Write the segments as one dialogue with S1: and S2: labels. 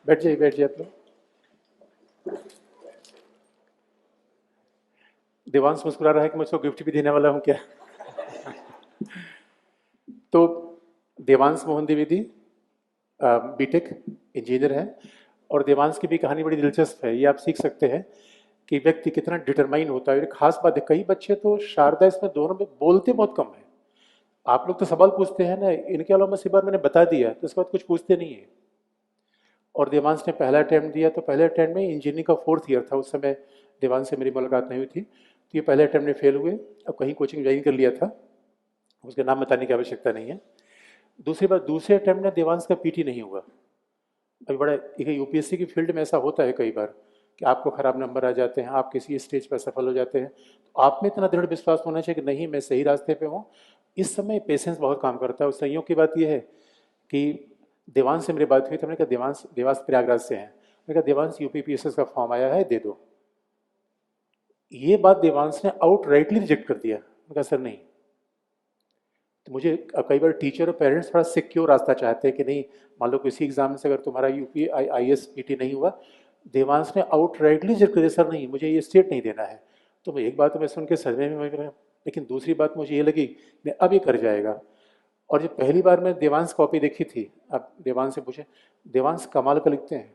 S1: बैठ जाइए आप लोग। देवांश मुस्कुरा रहा है कि मैं उसको गिफ्ट भी देने वाला हूँ क्या? तो देवांश मोहन द्विवेदी बीटेक इंजीनियर है। और देवांश की भी कहानी बड़ी दिलचस्प है, ये आप सीख सकते हैं कि व्यक्ति कितना डिटरमाइन होता है। एक खास बात है, कई बच्चे तो शारदा इसमें दोनों में बोलते बहुत कम है। आप लोग तो सवाल पूछते हैं ना, इनके अलावा इसी बार मैंने बता दिया तो इसके बाद कुछ पूछते नहीं है। और देवांश ने पहला अटेम्प्ट दिया तो पहले अटेम्प्ट में इंजीनियरिंग का 4th ईयर था उस समय, देवांश से मेरी मुलाकात नहीं हुई थी। तो ये पहले अटेम्प्ट में फेल हुए, अब कहीं कोचिंग ज्वाइन कर लिया था, उसके नाम बताने की आवश्यकता नहीं है। दूसरी बात, दूसरे अटेम्प्ट में देवांश का पीटी नहीं हुआ। अभी बड़ा एक यूपीएससी की फील्ड में ऐसा होता है कई बार कि आपको खराब नंबर आ जाते हैं, आप किसी स्टेज पर सफल हो जाते हैं, तो आप में इतना दृढ़ विश्वास होना चाहिए कि नहीं मैं सही रास्ते पे हूँ। इस समय पेशेंस बहुत काम करता है। उस संयोग की बात यह है कि देवांश से मेरी बात हुई तो मैंने कहा देवांश, देवांश प्रयागराज से हैं, मैंने कहा देवांश यूपीपीएसएस का फॉर्म आया है दे दो। ये बात देवांश ने आउटराइटली रिजेक्ट कर दिया। मैंने कहा सर नहीं। तो मुझे कई बार टीचर और पेरेंट्स थोड़ा सिक्योर रास्ता चाहते हैं कि नहीं, मान लो किसी एग्जाम से अगर तुम्हारा यूपी आई एस पीटी नहीं हुआ, देवांश ने आउटराइटली रिजेक्ट कर दिया, सर नहीं मुझे ये स्टेट नहीं देना है। तो मैं एक बात तो मैं सुन के सदमे में गया, लेकिन दूसरी बात मुझे ये लगी नहीं अब ये कर जाएगा। और जब पहली बार मैं देवांश कॉपी देखी थी, अब देवांश से पूछे, देवांश कमाल का लिखते हैं।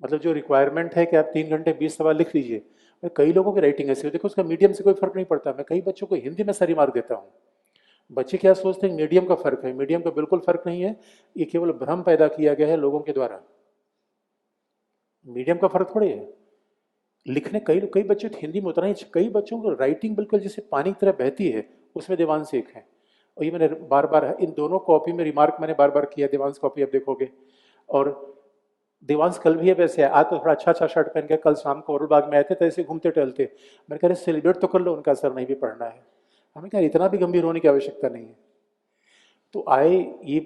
S1: मतलब जो रिक्वायरमेंट है कि आप 3 घंटे 20 सवाल लिख लीजिए, मैं कई लोगों की राइटिंग ऐसी होती है, देखो उसका मीडियम से कोई फर्क नहीं पड़ता। मैं कई बच्चों को हिंदी में सारी मार्क देता हूँ। बच्चे क्या सोचते हैं मीडियम का फर्क है, मीडियम का बिल्कुल फर्क नहीं है। ये केवल भ्रम पैदा किया गया है लोगों के द्वारा। मीडियम का फर्क थोड़ी है। लिखने कई कई बच्चे तो हिंदी में उतना ही, कई बच्चों को राइटिंग बिल्कुल जैसे पानी की तरह बहती है, उसमें देवांश एक है। और ये मैंने बार बार इन दोनों कॉपी में रिमार्क मैंने बार बार किया, देवांश कॉपी आप देखोगे। और देवांश कल भी है वैसे, आज तो थोड़ा अच्छा अच्छा शर्ट पहन के, कल शाम को औरल बाग में आए थे तो ऐसे घूमते टहलते। मैंने कहा सेलिब्रेट तो कर लो, उनका सर नहीं भी पढ़ना है। हमें क्या इतना भी गंभीर होने की आवश्यकता नहीं है। तो आए, ये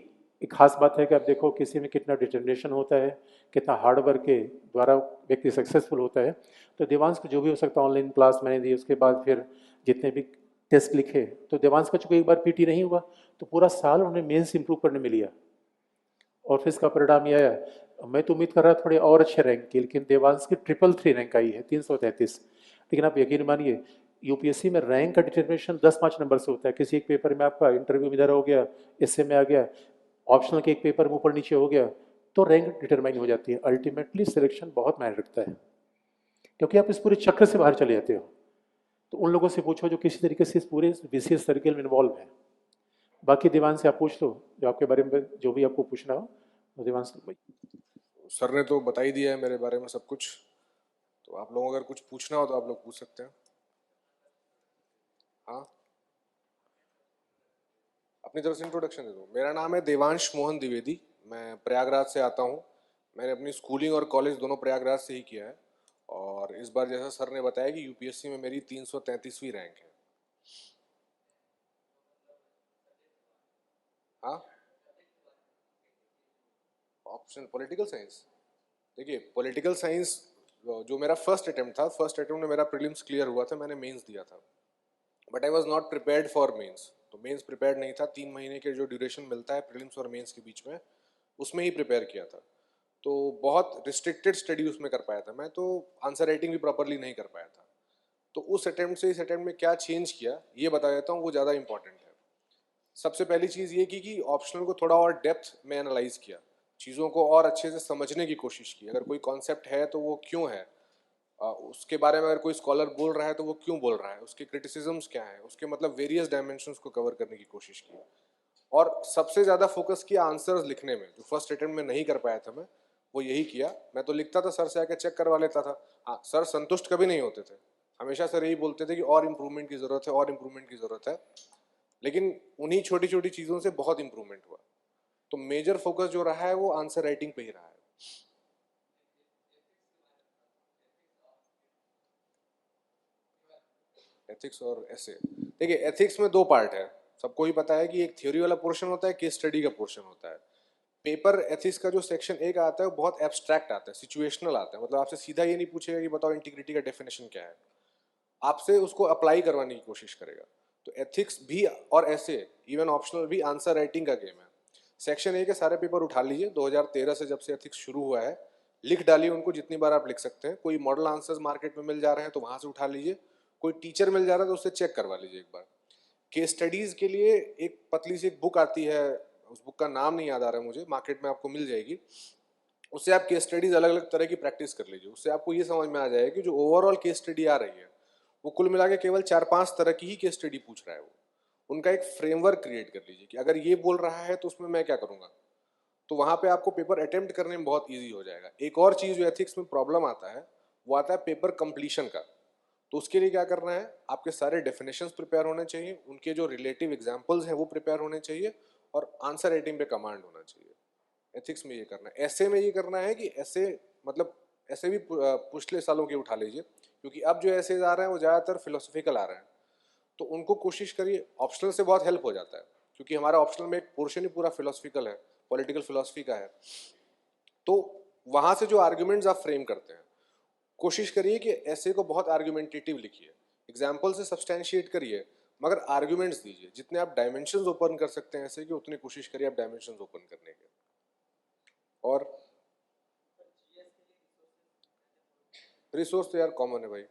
S1: एक खास बात है कि आप देखो किसी में कितना डिटर्मिनेशन होता है, कितना हार्ड वर्क के द्वारा व्यक्ति सक्सेसफुल होता है। तो देवांश को जो भी हो सकता है, ऑनलाइन क्लास मैंने दी, उसके बाद फिर जितने भी टेस्ट लिखे, तो देवांश का चूंकि एक बार पीटी नहीं हुआ तो पूरा साल उन्हें मेंस इंप्रूव करने में लिया। और फिर इसका परिणाम ये आया, मैं तो उम्मीद कर रहा थोड़े और अच्छे रैंक की, लेकिन देवांश की 333 रैंक आई है, 333। लेकिन आप यकीन मानिए यूपीएससी में रैंक का डिटर्मिनेशन 10-5 नंबर से होता है। किसी एक पेपर में आपका इंटरव्यू में इधर हो गया, एसए में आ गया, ऑप्शनल के एक पेपर में ऊपर नीचे हो गया, तो रैंक डिटरमाइन हो जाती है। अल्टीमेटली सिलेक्शन बहुत मायने रखता है, क्योंकि आप इस पूरे चक्र से बाहर चले जाते हो। तो उन लोगों से पूछो जो किसी तरीके से इस पूरे विशेष सर्किल में इन्वॉल्व है। बाकी दीवान से आप पूछ लो जो आपके बारे में जो भी आपको पूछना हो, तो दीवान से।
S2: सर ने तो बता ही दिया है मेरे बारे में सब कुछ, तो आप लोगों को अगर कुछ पूछना हो तो आप लोग पूछ सकते हैं। हाँ, अपनी तरफ से इंट्रोडक्शन दे दूँ। मेरा नाम है देवांश मोहन द्विवेदी, मैं प्रयागराज से आता हूँ। मैंने अपनी स्कूलिंग और कॉलेज दोनों प्रयागराज से ही किया है। और इस बार जैसा सर ने बताया कि यूपीएससी में मेरी 333वीं रैंक है। हाँ, ऑप्शन पॉलिटिकल साइंस। देखिए पॉलिटिकल साइंस जो मेरा फर्स्ट अटेम्प्ट था, फर्स्ट अटेम्प्ट में मेरा प्रीलिम्स क्लियर हुआ था, मैंने मेंस दिया था। But I was not prepared for mains. तो मेंस प्रिपेयर्ड नहीं था, 3 महीने के जो ड्यूरेशन मिलता है प्रीलिम्स और मेंस के बीच में, उसमें ही प्रिपेयर किया था। तो बहुत रिस्ट्रिक्टेड स्टडी उसमें कर पाया था मैं, तो आंसर राइटिंग भी प्रॉपरली नहीं कर पाया था। तो उस अटेम्प्ट से इस अटेम्प्ट में क्या चेंज किया ये बता देता हूँ, वो ज़्यादा इंपॉर्टेंट है। सबसे पहली चीज़ ये की कि ऑप्शनल को थोड़ा और डेप्थ में एनालाइज किया, चीज़ों को और अच्छे से समझने की कोशिश की। अगर कोई कॉन्सेप्ट है तो वो क्यों है, उसके बारे में अगर कोई स्कॉलर बोल रहा है तो वो क्यों बोल रहा है, उसके क्रिटिसिज्म्स क्या है, उसके मतलब वेरियस डायमेंशंस को कवर करने की कोशिश की। और सबसे ज़्यादा फोकस किया आंसर्स लिखने में, जो फर्स्ट अटेम्प्ट में नहीं कर पाया था मैं, वो यही किया। मैं तो लिखता था, सर से आके चेक करवा लेता था। हाँ, सर संतुष्ट कभी नहीं होते थे, हमेशा सर यही बोलते थे कि और इम्प्रूवमेंट की ज़रूरत है, और इम्प्रूवमेंट की ज़रूरत है। लेकिन उन्हीं छोटी छोटी चीज़ों से बहुत इम्प्रूवमेंट हुआ। तो मेजर फोकस जो रहा है वो आंसर राइटिंग पे ही रहा है। एथिक्स और ऐसे, देखिए एथिक्स में दो पार्ट है। सबको ही पता है कि एक थ्योरी वाला पोर्शन होता है, केस स्टडी का पोर्शन होता है। पेपर एथिक्स का जो सेक्शन एक आता है वो बहुत एब्स्ट्रैक्ट आता है, सिचुएशनल आता है। मतलब आपसे सीधा ये नहीं पूछेगा कि बताओ इंटीग्रिटी का डेफिनेशन क्या है, आपसे उसको अप्लाई करवाने की कोशिश करेगा। तो एथिक्स भी और ऐसे इवन ऑप्शनल भी आंसर राइटिंग का गेम है। सेक्शन ए के सारे पेपर उठा लीजिए, 2013 से जब से एथिक्स शुरू हुआ है, लिख डालिए उनको जितनी बार आप लिख सकते हैं। कोई मॉडल आंसर्स मार्केट में मिल जा रहे हैं तो वहां से उठा लीजिए, कोई टीचर मिल जा रहा है तो उससे चेक करवा लीजिए एक बार। केस स्टडीज के लिए एक पतली सी एक बुक आती है, उस बुक का नाम नहीं याद आ रहा है मुझे, मार्केट में आपको मिल जाएगी। उससे आप केस स्टडीज अलग अलग तरह की प्रैक्टिस कर लीजिए, उससे आपको ये समझ में आ जाएगा कि जो ओवरऑल केस स्टडी आ रही है वो कुल मिला के केवल 4-5 तरह की ही केस स्टडी पूछ रहा है वो। उनका एक फ्रेमवर्क क्रिएट कर लीजिए कि अगर ये बोल रहा है तो उसमें मैं क्या करूंगा, तो वहां पे आपको पेपर अटेम्प्ट करने में बहुत ईजी हो जाएगा। एक और चीज जो एथिक्स में प्रॉब्लम आता है वो आता है पेपर कंप्लीशन का। तो उसके लिए क्या करना है, आपके सारे डेफिनेशंस प्रिपेयर होने चाहिए, उनके जो रिलेटिव एग्जांपल्स हैं वो प्रिपेयर होने चाहिए, और आंसर राइटिंग पे कमांड होना चाहिए। एथिक्स में ये करना है। ऐसे में ये करना है कि ऐसे मतलब ऐसे भी पिछले सालों के उठा लीजिए, क्योंकि अब जो ऐसे आ रहे हैं वो ज़्यादातर फिलोसफिकल आ रहे हैं, तो उनको कोशिश करिए। ऑप्शनल से बहुत हेल्प हो जाता है, क्योंकि हमारा ऑप्शनल में एक पोर्शन ही पूरा फिलोसफिकल है, पॉलिटिकल फिलोसफी का है। तो वहां से जो आर्ग्यूमेंट्स आप फ्रेम करते हैं, कोशिश करिए कि ऐसे को बहुत आर्ग्यूमेंटेटिव लिखिए, एग्जाम्पल से सब्सटैंशिएट करिए, मगर आर्ग्यूमेंट्स दीजिए। जितने आप डायमेंशंस ओपन कर सकते हैं ऐसे कि, उतनी कोशिश करिए आप डायमेंशंस ओपन करने के। और रिसोर्स तो यार कॉमन है भाई।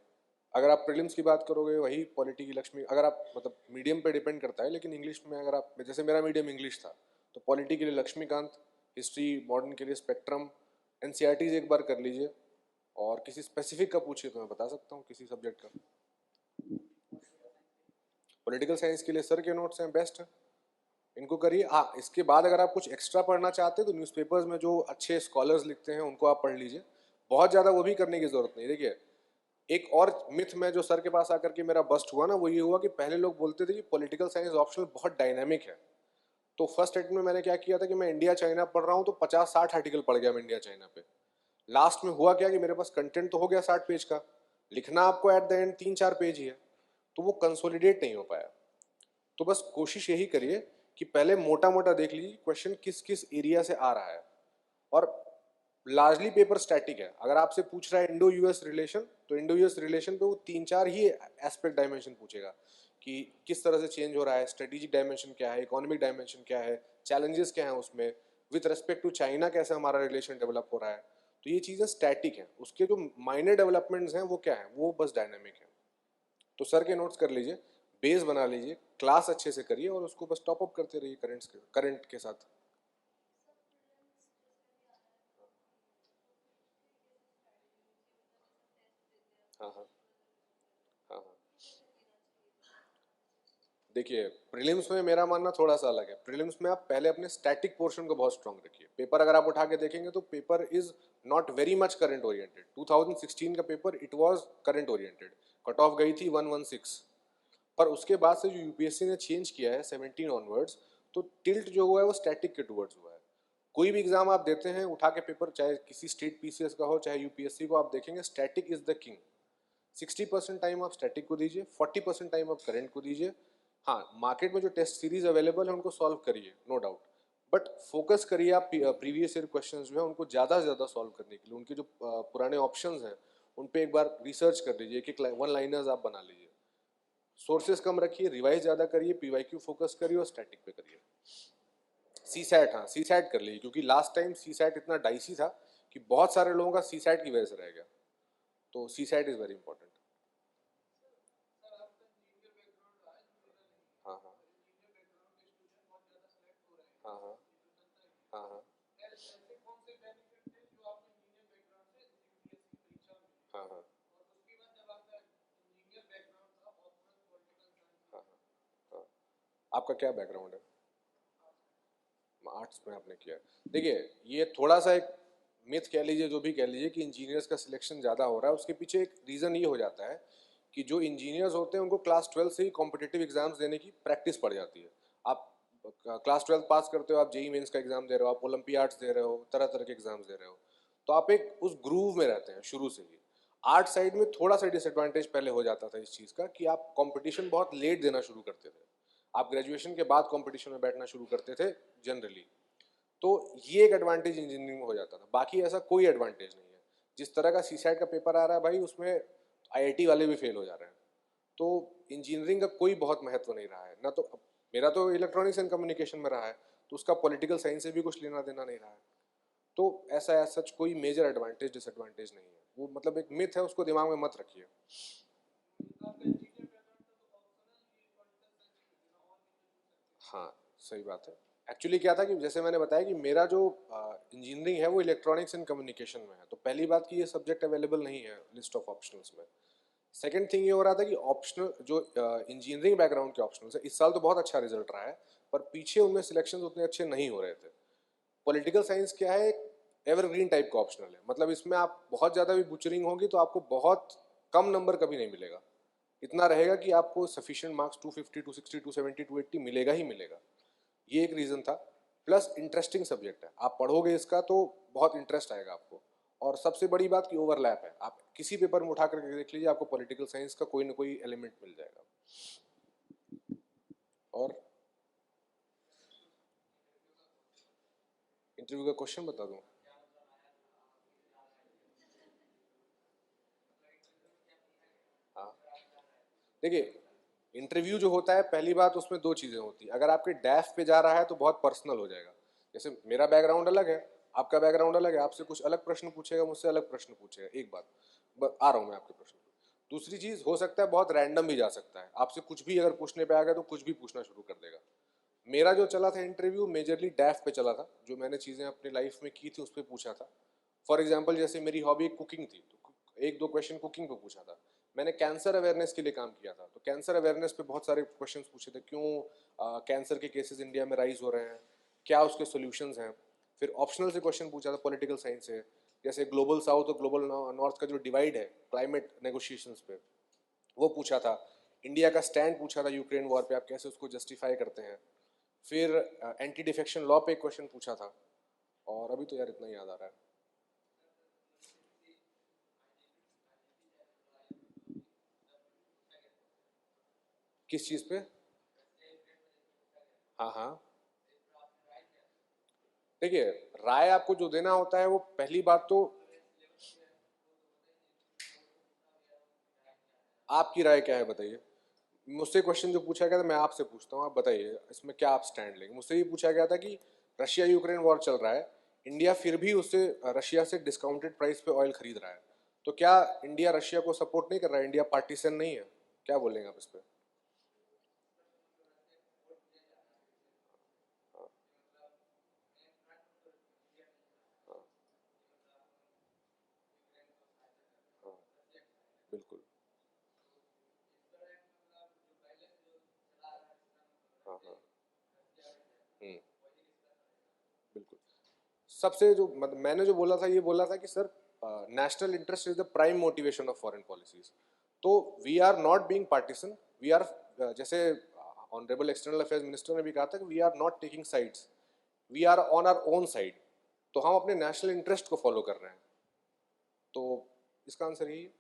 S2: अगर आप प्रीलिम्स की बात करोगे वही पॉलिटी की लक्ष्मी, अगर आप मतलब मीडियम पे डिपेंड करता है, लेकिन इंग्लिश में अगर आप, जैसे मेरा मीडियम इंग्लिश था, तो पॉलिटी के लिए लक्ष्मीकांत, हिस्ट्री मॉडर्न के लिए स्पेक्ट्रम, एनसीईआरटीज एक बार कर लीजिए। और किसी स्पेसिफिक का पूछिए तो मैं बता सकता हूँ किसी सब्जेक्ट का। पॉलिटिकल साइंस के लिए सर के नोट्स हैं, बेस्ट है, इनको करिए। हाँ, इसके बाद अगर आप कुछ एक्स्ट्रा पढ़ना चाहते हैं तो न्यूज़पेपर्स में जो अच्छे स्कॉलर्स लिखते हैं उनको आप पढ़ लीजिए, बहुत ज़्यादा वो भी करने की ज़रूरत नहीं। देखिए, एक और मिथ में जो सर के पास आकर के मेरा बस्ट हुआ ना, वो ये हुआ कि पहले लोग बोलते थे कि पॉलिटिकल साइंस ऑप्शनल बहुत डायनामिक है। तो फर्स्ट अटेम्प्ट में मैंने क्या किया था कि मैं इंडिया चाइना पढ़ रहा हूँ तो 50-60 आर्टिकल पढ़ गया मैं इंडिया चाइना पे। लास्ट में हुआ क्या कि मेरे पास कंटेंट तो हो गया 60 पेज का, लिखना आपको एट द एंड 3-4 पेज ही है, तो वो कंसोलिडेट नहीं हो पाया। तो बस कोशिश यही करिए कि पहले मोटा मोटा देख लीजिए क्वेश्चन किस किस एरिया से आ रहा है। और लार्जली पेपर स्टैटिक है। अगर आपसे पूछ रहा है इंडो यूएस रिलेशन, तो इंडो यूएस रिलेशन पे वो 3-4 ही एस्पेक्ट डायमेंशन पूछेगा कि किस तरह से चेंज हो रहा है, स्ट्रेटेजिक डायमेंशन क्या है, इकोनॉमिक डायमेंशन क्या है, चैलेंजेस क्या है उसमें, विथ रेस्पेक्ट टू चाइना कैसे हमारा रिलेशन डेवलप हो रहा है। तो ये चीज़ें स्टैटिक हैं, उसके जो माइनर डेवलपमेंट्स हैं वो क्या है, वो बस डायनेमिक है। तो सर के नोट्स कर लीजिए, बेस बना लीजिए, क्लास अच्छे से करिए और उसको बस टॉप अप करते रहिए करंट के साथ। हाँ हाँ हाँ हाँ। देखिए, प्रीलिम्स में मेरा मानना थोड़ा सा अलग है। प्रीलिम्स में आप पहले अपने स्टैटिक पोर्शन को बहुत स्ट्रांग रखिए। पेपर अगर आप उठा के देखेंगे तो paper is not very much current oriented. 2016 का paper it was current oriented, cut off गई थी 116। पर उसके बाद से जो यूपीएससी ने चेंज किया है 17 ऑनवर्ड्स, तो टिल्ट जो हुआ है वो स्टैटिक के टुवर्ड्स हुआ है। कोई भी एग्जाम आप देते हैं उठा के पेपर, चाहे किसी स्टेट पीसीएस का हो चाहे यूपीएससी को, आप देखेंगे static is the king. 60% time आप स्टैटिक को दीजिए, 40% टाइम आप करंट को दीजिए। हाँ, मार्केट में जो टेस्ट सीरीज अवेलेबल है उनको सॉल्व करिए, नो डाउट, बट फोकस करिए आप प्रीवियस ईयर क्वेश्चंस जो है उनको ज़्यादा से ज़्यादा सॉल्व करने के लिए। उनके जो पुराने ऑप्शंस हैं उन पे एक बार रिसर्च कर लीजिए, एक वन लाइनर्स आप बना लीजिए। सोर्सेज कम रखिए, रिवाइज ज़्यादा करिए, पीवाईक्यू फोकस करिए और स्टैटिक पे करिए। सी सैट, हाँ सी सैट कर लीजिए, क्योंकि लास्ट टाइम सी सैट इतना डाइसी था कि बहुत सारे लोगों का सी सैट की वजह से रह गया। तो CSAT is very important. हाँ हाँ हाँ हाँ हाँ हाँ हाँ हाँ हाँ हाँ। आपका क्या बैकग्राउंड है? आर्ट्स में आपने किया है। देखिए, ये थोड़ा सा एक मिथ कह लीजिए, जो भी कह लीजिए, कि इंजीनियर्स का सिलेक्शन ज़्यादा हो रहा है, उसके पीछे एक रीज़न ये हो जाता है कि जो इंजीनियर्स होते हैं उनको क्लास 12 से ही कॉम्पिटिटिव एग्जाम्स देने की प्रैक्टिस पड़ जाती है। आप क्लास 12 पास करते हो, आप जेई मेंस का एग्जाम दे रहे हो, आप ओलंपियाड्स दे रहे हो, तरह तरह के एग्जाम्स दे रहे हो, तो आप एक उस ग्रूव में रहते हैं शुरू से ही। आर्ट साइड में थोड़ा सा डिसएडवांटेज पहले हो जाता था इस चीज़ का कि आप कंपटीशन बहुत लेट देना शुरू करते थे। आप ग्रेजुएशन के बाद कंपटीशन में बैठना शुरू करते थे जनरली। तो ये एक एडवांटेज इंजीनियरिंग में हो जाता था, बाकी ऐसा कोई एडवांटेज नहीं है। जिस तरह का सीसैट का पेपर आ रहा है भाई, उसमें आईआईटी वाले भी फेल हो जा रहे हैं। तो इंजीनियरिंग का कोई बहुत महत्व नहीं रहा है ना। तो मेरा तो इलेक्ट्रॉनिक्स एंड कम्युनिकेशन में रहा है, तो उसका पॉलिटिकल साइंस से भी कुछ लेना देना नहीं रहा है। तो ऐसा सच कोई मेजर एडवांटेज डिसएडवांटेज नहीं है, वो मतलब एक मिथ है, उसको दिमाग में मत रखिए। हाँ, सही बात है। एक्चुअली क्या था कि जैसे मैंने बताया कि मेरा जो इंजीनियरिंग है वो इलेक्ट्रॉनिक्स एंड कम्युनिकेशन में है, तो पहली बात कि ये सब्जेक्ट अवेलेबल नहीं है लिस्ट ऑफ ऑप्शनल्स में। सेकंड थिंग ये हो रहा था कि ऑप्शनल जो इंजीनियरिंग बैकग्राउंड के ऑप्शनल्स है, इस साल तो बहुत अच्छा रिजल्ट रहा है, पर पीछे उनमें सिलेक्शन उतने अच्छे नहीं हो रहे थे। पॉलिटिकल साइंस क्या है, एक एवरग्रीन टाइप का ऑप्शनल है, मतलब इसमें आप बहुत ज़्यादा भी बुचरिंग होगी तो आपको बहुत कम नंबर कभी नहीं मिलेगा, इतना रहेगा कि आपको सफिशिएंट मार्क्स 250 260 270 280 मिलेगा ही मिलेगा। ये एक रीज़न था। प्लस इंटरेस्टिंग सब्जेक्ट है, आप पढ़ोगे इसका तो बहुत इंटरेस्ट आएगा आपको। और सबसे बड़ी बात कि ओवरलैप है, आप किसी पेपर में उठा करके देख लीजिए, आपको पॉलिटिकल साइंस का कोई ना कोई एलिमेंट मिल जाएगा। और इंटरव्यू का क्वेश्चन बता दूं? हाँ, देखिए, इंटरव्यू जो होता है, पहली बात उसमें दो चीज़ें होती है। अगर आपके डैफ पे जा रहा है तो बहुत पर्सनल हो जाएगा। जैसे मेरा बैकग्राउंड अलग है, आपका बैकग्राउंड अलग है, आपसे कुछ अलग प्रश्न पूछेगा, मुझसे अलग प्रश्न पूछेगा। एक बात, आ रहा हूँ मैं आपके प्रश्न पे। दूसरी चीज़ हो सकता है बहुत रैंडम भी जा सकता है, आपसे कुछ भी अगर पूछने पे आ गया तो कुछ भी पूछना शुरू कर देगा। मेरा जो चला था इंटरव्यू मेजरली डैफ पे चला था, जो मैंने चीज़ें अपनी लाइफ में की थी उस पर पूछा था। फॉर एग्जाम्पल, जैसे मेरी हॉबी कुकिंग थी, तो एक दो क्वेश्चन कुकिंग पे पूछा था। मैंने कैंसर अवेयरनेस के लिए काम किया था, तो कैंसर अवेयरनेस पे बहुत सारे क्वेश्चंस पूछे थे। क्यों कैंसर के केसेस इंडिया में राइज हो रहे हैं, क्या उसके सॉल्यूशंस हैं। फिर ऑप्शनल से क्वेश्चन पूछा था पॉलिटिकल साइंस से, जैसे ग्लोबल साउथ और ग्लोबल नॉर्थ का जो डिवाइड है क्लाइमेट नेगोशिएशंस पे, वो पूछा था। इंडिया का स्टैंड पूछा था यूक्रेन वॉर पे, आप कैसे उसको जस्टिफाई करते हैं। फिर एंटी डिफेक्शन लॉ पे एक क्वेश्चन पूछा था। और अभी तो यार इतना ही याद आ रहा है। किस चीज़ पे? हाँ हाँ, देखिए, राय आपको जो देना होता है वो पहली बात तो आपकी राय क्या है बताइए। मुझसे क्वेश्चन जो पूछा गया था मैं आपसे पूछता हूँ, आप बताइए इसमें क्या आप स्टैंड लेंगे। मुझसे ये पूछा गया था कि रशिया यूक्रेन वॉर चल रहा है, इंडिया फिर भी उससे रशिया से डिस्काउंटेड प्राइस पे ऑयल खरीद रहा है, तो क्या इंडिया रशिया को सपोर्ट नहीं कर रहा है? इंडिया पार्टीशन नहीं है? क्या बोलेंगे आप इस पे? हाँ, हाँ, हाँ, बिल्कुल। हाँ हाँ, हम्म, बिल्कुल। सबसे जो मतलब मैंने जो बोला था, ये बोला था कि sir national interest is the prime motivation of foreign policies. तो we are not being partisan, we are, जैसे ऑनरेबल एक्सटर्नल अफेयर्स मिनिस्टर ने भी कहा था कि we are not taking sides, we are on our own side. तो हम अपने नेशनल इंटरेस्ट को फॉलो कर रहे हैं। तो इसका आंसर यही है।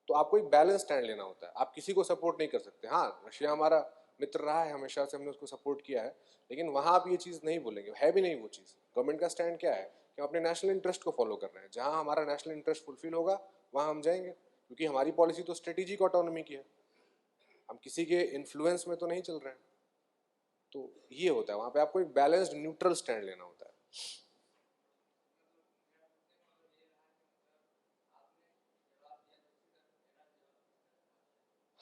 S2: तो आपको एक बैलेंस स्टैंड लेना होता है, आप किसी को सपोर्ट नहीं कर सकते। हाँ, रशिया हमारा मित्र रहा है, हमेशा से हमने उसको सपोर्ट किया है, लेकिन वहाँ आप ये चीज़ नहीं बोलेंगे, है भी नहीं वो चीज़। गवर्नमेंट का स्टैंड क्या है कि हम अपने नेशनल इंटरेस्ट को फॉलो कर रहे हैं, जहाँ हमारा नेशनल इंटरेस्ट फुलफिल होगा वहाँ हम जाएंगे, क्योंकि हमारी पॉलिसी तो स्ट्रेटेजिक ऑटोनॉमी की है, हम किसी के इन्फ्लुएंस में तो नहीं चल रहे हैं। तो ये होता है, वहाँ पे आपको एक बैलेंस्ड न्यूट्रल स्टैंड लेना होता है।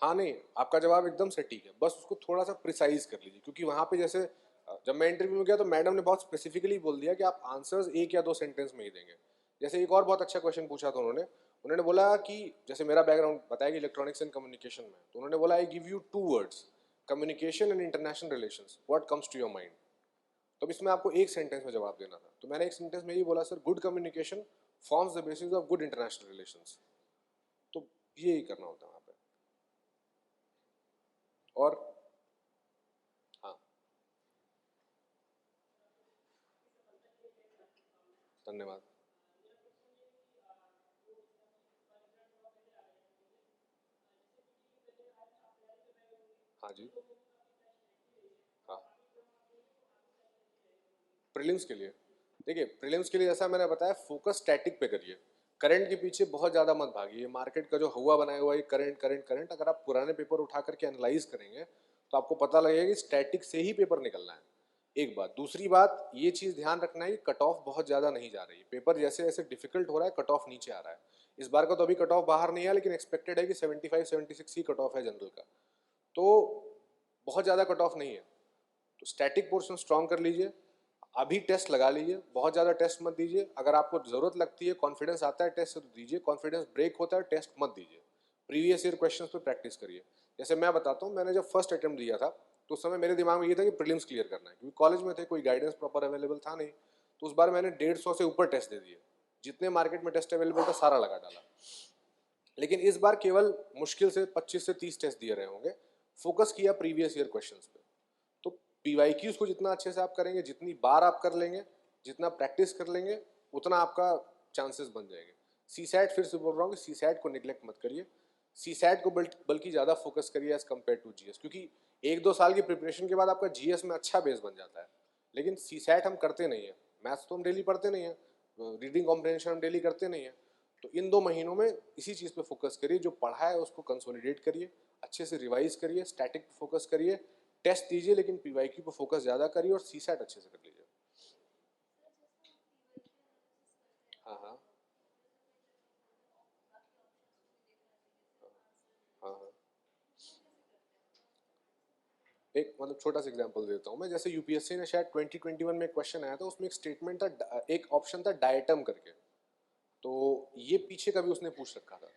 S2: हाँ नहीं, आपका जवाब एकदम सटीक है, बस उसको थोड़ा सा प्रिसाइज कर लीजिए, क्योंकि वहाँ पे जैसे जब मैं इंटरव्यू में गया तो मैडम ने बहुत स्पेसिफिकली बोल दिया कि आप आंसर्स एक या दो सेंटेंस में ही देंगे। जैसे एक और बहुत अच्छा क्वेश्चन पूछा था उन्होंने, उन्होंने बोला कि जैसे मेरा बैकग्राउंड बताया कि इलेक्ट्रॉनिक्स एंड कम्युनिकेशन में, तो उन्होंने बोला I give you two words, communication and international relations, what comes to your mind. तो अब इसमें आपको एक सेंटेंस में जवाब देना था, तो मैंने एक सेंटेंस में ये बोला, sir good communication forms the basis of good international relations. तो ये ही करना होता है वहाँ पे। और हाँ, धन्यवाद। हाँ जी, हाँ, प्रीलिम्स के लिए, देखिए प्रीलिम्स के लिए जैसा मैंने बताया, फोकस स्टैटिक पे करिए, करंट के पीछे बहुत ज़्यादा मत भागिए। मार्केट का जो हुआ बनाया हुआ है करंट करंट करंट, अगर आप पुराने पेपर उठा करके एनालाइज करेंगे तो आपको पता लगेगा कि स्टैटिक से ही पेपर निकलना है। एक बात, दूसरी बात ये चीज़ ध्यान रखना है कि कट ऑफ बहुत ज़्यादा नहीं जा रही है, पेपर जैसे जैसे डिफिकल्ट हो रहा है कट ऑफ नीचे आ रहा है। इस बार का तो अभी कट ऑफ बाहर नहीं है, लेकिन एक्सपेक्टेड है कि 75-76 ही कट ऑफ है जनरल का, तो बहुत ज़्यादा कट ऑफ नहीं है। तो स्टैटिक पोर्शन स्ट्रॉन्ग कर लीजिए, अभी टेस्ट लगा लीजिए, बहुत ज़्यादा टेस्ट मत दीजिए। अगर आपको ज़रूरत लगती है, कॉन्फिडेंस आता है टेस्ट से तो दीजिए, कॉन्फिडेंस ब्रेक होता है टेस्ट मत दीजिए। प्रीवियस ईयर क्वेश्चंस पे प्रैक्टिस करिए। जैसे मैं बताता हूँ, मैंने जब फर्स्ट अटेम्प्ट दिया था तो उस समय मेरे दिमाग में ये था कि प्रीलिम्स क्लियर करना है, क्योंकि कॉलेज में थे, कोई गाइडेंस प्रॉपर अवेलेबल था नहीं। तो उस बार मैंने 150 से ऊपर टेस्ट दे दिए, जितने मार्केट में टेस्ट अवेलेबल था सारा लगा डाला। लेकिन इस बार केवल मुश्किल से 25 से 30 टेस्ट दिए रहे होंगे, फोकस किया प्रीवियस ईयर क्वेश्चंस पे। तो पीवाईक्यूज को जितना अच्छे से आप करेंगे, जितनी बार आप कर लेंगे, जितना प्रैक्टिस कर लेंगे, उतना आपका चांसेस बन जाएंगे। सीसैट फिर से बोल रहा हूँ कि सीसैट को निगलेक्ट मत करिए, सीसैट को बल्कि ज़्यादा फोकस करिए एज कम्पेयर टू जीएस, क्योंकि 1-2 साल की प्रिपरेशन के बाद आपका जीएस में अच्छा बेस बन जाता है। लेकिन सीसैट हम करते नहीं है, मैथ्स तो हम डेली पढ़ते नहीं है, रीडिंग कॉम्प्रिहेंशन हम डेली करते नहीं है। तो इन 2 महीनों में इसी चीज़ पे फोकस करिए, जो पढ़ा है उसको कंसोलिडेट करिए, अच्छे से रिवाइज करिए, स्टैटिक पे फोकस करिए, टेस्ट दीजिए लेकिन पीवाईक्यू पे फोकस ज़्यादा करिए और सीसैट अच्छे से कर लीजिए। हाँ हाँ हाँ हाँ। एक मतलब छोटा सा एग्जांपल देता हूँ मैं, जैसे यूपीएससी ने शायद 2021 में एक क्वेश्चन आया था, उसमें एक स्टेटमेंट था, एक ऑप्शन था डायटम करके, तो ये पीछे का भी उसने पूछ रखा था।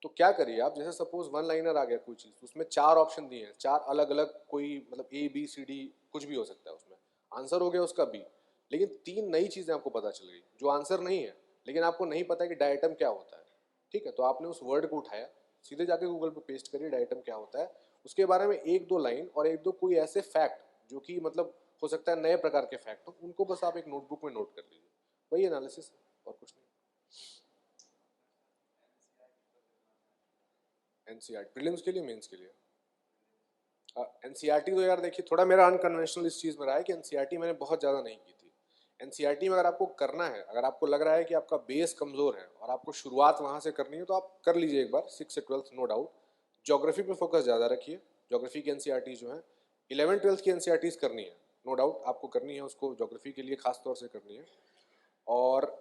S2: तो क्या करिए आप, जैसे सपोज वन लाइनर आ गया कोई चीज़, उसमें 4 ऑप्शन दिए हैं, 4 अलग अलग, कोई मतलब ए बी सी डी कुछ भी हो सकता है उसमें, आंसर हो गया उसका बी, लेकिन 3 नई चीज़ें आपको पता चल गई जो आंसर नहीं है, लेकिन आपको नहीं पता कि डायटम क्या होता है। ठीक है, तो आपने उस वर्ड को उठाया, सीधे जाके गूगल पे पेस्ट करिए डायटम क्या होता है, उसके बारे में 1-2 लाइन और 1-2 कोई ऐसे फैक्ट जो कि मतलब हो सकता है नए प्रकार के फैक्ट हो, उनको बस आप एक नोटबुक में नोट कर लीजिए, वही एनालिसिस और कुछ नहीं। एनसीईआरटी प्रीलिम्स के लिए, मेंस के लिए। एनसीईआरटी तो यार देखिए, थोड़ा मेरा अनकन्वेंशनल इस चीज़ में रहा है कि एनसीईआरटी मैंने बहुत ज़्यादा नहीं की थी। एनसीईआरटी में अगर आपको करना है, अगर आपको लग रहा है कि आपका बेस कमज़ोर है और आपको शुरुआत वहाँ से करनी है, तो आप कर लीजिए एक बार 6 से 12th नो डाउट। ज्योग्राफी पे फोकस ज़्यादा रखिए, ज्योग्राफी की एनसीईआरटी जो है 11th-12th की एनसीईआरटीज करनी है, नो डाउट आपको करनी है, उसको ज्योग्राफी के लिए खास तौर से करनी है। और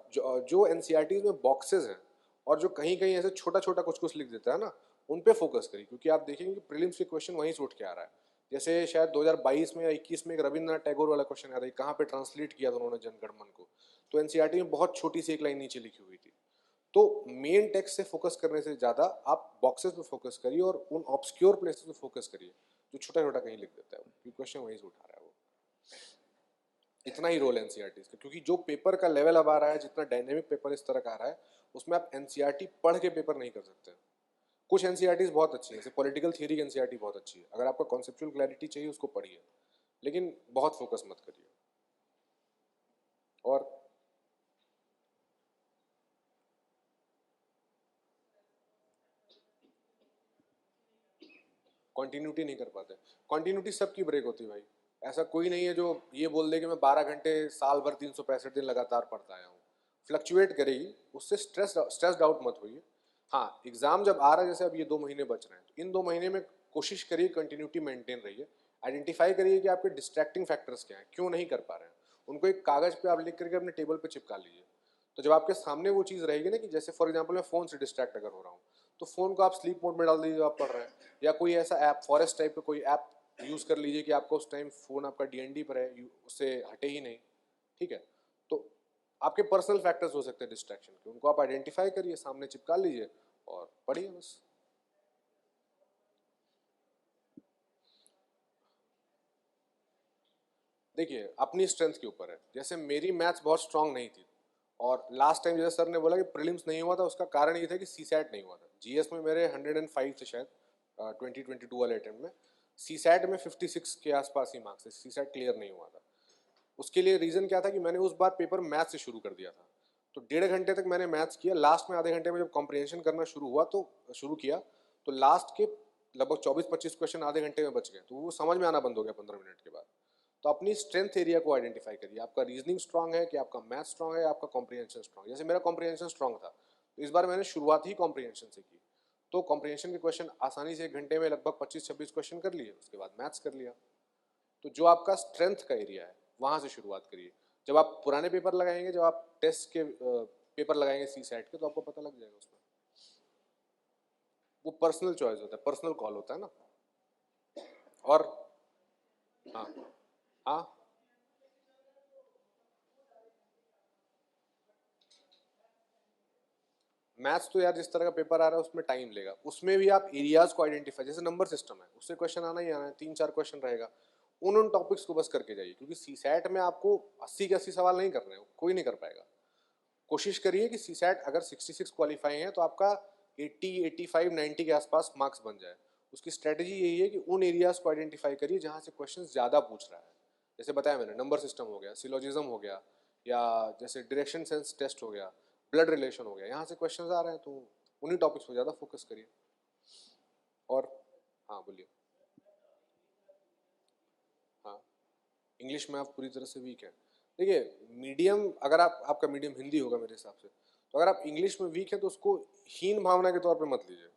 S2: जो एनसीईआरटीज में बॉक्सेस हैं और जो कहीं कहीं ऐसे छोटा छोटा कुछ कुछ लिख देता है ना, उन पे फोकस करिए, क्योंकि आप देखेंगे कि प्रीलिम्स के क्वेश्चन वहीं से उठ के आ रहा है। जैसे शायद 2022 में या 21 में एक रविंद्रनाथ टैगोर वाला क्वेश्चन आ रहा है, कहाँ पे ट्रांसलेट किया था उन्होंने जनगणमन को, तो एनसीईआरटी में बहुत छोटी सी एक लाइन नीचे लिखी हुई थी। तो मेन टेक्स्ट से फोकस करने से ज़्यादा आप बॉक्सेस पे फोकस करिए और उन ऑब्सक्योर प्लेसेस पे फोकस करिए जो छोटा छोटा कहीं लिख देता है, क्योंकि क्वेश्चन वहीं से उठा रहा है वो। इतना ही रोल एनसीईआरटी का, क्योंकि जो पेपर का लेवल अब आ रहा है, जितना डायनेमिक पेपर इस तरह का आ रहा है, उसमें आप एनसीईआरटी पढ़ के पेपर नहीं कर सकते। कुछ एनसीईआरटीज बहुत अच्छी है, जैसे पॉलिटिकल थियरी की एनसीईआरटी बहुत अच्छी है, अगर आपको कॉन्सेप्चुअल क्लैरिटी चाहिए उसको पढ़िए, लेकिन बहुत फोकस मत करिए। और कॉन्टिन्यूटी नहीं कर पाते, कॉन्टिन्यूटी सबकी ब्रेक होती है भाई, ऐसा कोई नहीं है जो ये बोल दे कि मैं 12 घंटे साल भर 365 दिन लगातार पढ़ता आया हूँ। फ्लक्चुएट करेगी, उससे स्ट्रेस्ड आउट मत होइए। हाँ, एग्जाम जब आ रहा है, जैसे अब ये 2 महीने बच रहे हैं, तो इन 2 महीने में कोशिश करिए कंटिन्यूटी मेंटेन रहिए, आइडेंटिफाई करिए कि आपके डिस्ट्रैक्टिंग फैक्टर्स क्या हैं, क्यों नहीं कर पा रहे हैं, उनको एक कागज पे आप लिख करके अपने टेबल पे चिपका लीजिए। तो जब आपके सामने वो चीज़ रहेगी ना, कि जैसे फॉर एग्जाम्पल मैं फ़ोन से डिस्ट्रैक्ट अगर हो रहा हूँ, तो फ़ोन को आप स्लीप मोड में डाल दीजिए, आप पढ़ रहे हैं, या कोई ऐसा ऐप फॉरेस्ट टाइप का कोई ऐप यूज़ कर लीजिए कि आपको उस टाइम फ़ोन आपका डीएनडी पर है, उससे हटे ही नहीं। ठीक है, तो आपके पर्सनल फैक्टर्स हो सकते हैं डिस्ट्रैक्शन के, उनको आप आइडेंटिफाई करिए, सामने चिपका लीजिए और पढ़िए बस। देखिए, अपनी स्ट्रेंथ के ऊपर है, जैसे मेरी मैथ्स बहुत स्ट्रांग नहीं थी, और लास्ट टाइम जैसे सर ने बोला कि प्रीलिम्स नहीं हुआ था, उसका कारण ये था कि सीसैट नहीं हुआ था। जीएस में मेरे 105 थे शायद 2022 वाले अटेम्प्ट में, सीसैट में 56 के आसपास ही मार्क्स थे, सीसैट क्लियर नहीं हुआ था। उसके लिए रीज़न क्या था कि मैंने उस बार पेपर मैथ से शुरू कर दिया था, तो 1.5 घंटे तक मैंने मैथ्स किया, लास्ट में आधे घंटे में जब कॉम्प्रिहेंशन करना शुरू किया, तो लास्ट के लगभग 24-25 क्वेश्चन आधे घंटे में बच गए, तो वो समझ में आना बंद हो गया 15 मिनट के बाद। तो अपनी स्ट्रेंथ एरिया को आइडेंटिफाई करिए, आपका रीजनिंग स्ट्रांग है कि आपका मैथ स्ट्रांग है, आपका कॉम्प्रिहेंशन स्ट्रांग है। जैसे मेरा कॉम्प्रिहेंशन स्ट्रांग था, तो इस बार मैंने शुरुआत ही कॉम्प्रिहेंशन से की, तो कॉम्प्रिहेंशन के क्वेश्चन आसानी से 1 घंटे में लगभग 25-26 क्वेश्चन कर लिए, उसके बाद मैथ्स कर लिया। तो जो आपका स्ट्रेंथ का एरिया है वहाँ से शुरुआत करिए। जब आप पुराने पेपर लगाएंगे, जब आप टेस्ट के पेपर लगाएंगे सी सेट के, तो आपको पता लग जाएगा उसमें। वो पर्सनल चॉइस होता है, पर्सनल कॉल होता है ना। और हाँ हाँ, मैथ्स तो यार जिस तरह का पेपर आ रहा है उसमें टाइम लेगा। उसमें भी आप एरियाज को आइडेंटिफाई, जैसे नंबर सिस्टम है उससे क्वेश्चन आना ही आना है, 3-4 क्वेश्चन रहेगा, उन टॉपिक्स को बस करके जाइए, क्योंकि सी सैट में आपको 80 के 80 सवाल नहीं करने हैं, कोई नहीं कर पाएगा। कोशिश करिए कि सी सैट अगर 66 क्वालिफाई है तो आपका 80, 85, 90 के आसपास मार्क्स बन जाए। उसकी स्ट्रेटजी यही है कि उन एरियाज को आइडेंटिफाई करिए जहाँ से क्वेश्चन ज़्यादा पूछ रहा है। जैसे बताया मैंने, नंबर सिस्टम हो गया, सिलोजिज्म हो गया, या जैसे डायरेक्शन सेंस टेस्ट हो गया, ब्लड रिलेशन हो गया, यहाँ से क्वेश्चन आ रहे हैं, तो उन्हीं टॉपिक्स पर ज़्यादा फोकस करिए। और हाँ बोलिए। हाँ, इंग्लिश में आप पूरी तरह से वीक है। देखिए, मीडियम अगर आपका मीडियम हिंदी होगा मेरे हिसाब से, तो अगर आप इंग्लिश में वीक है तो उसको हीन भावना के तौर पे मत लीजिए।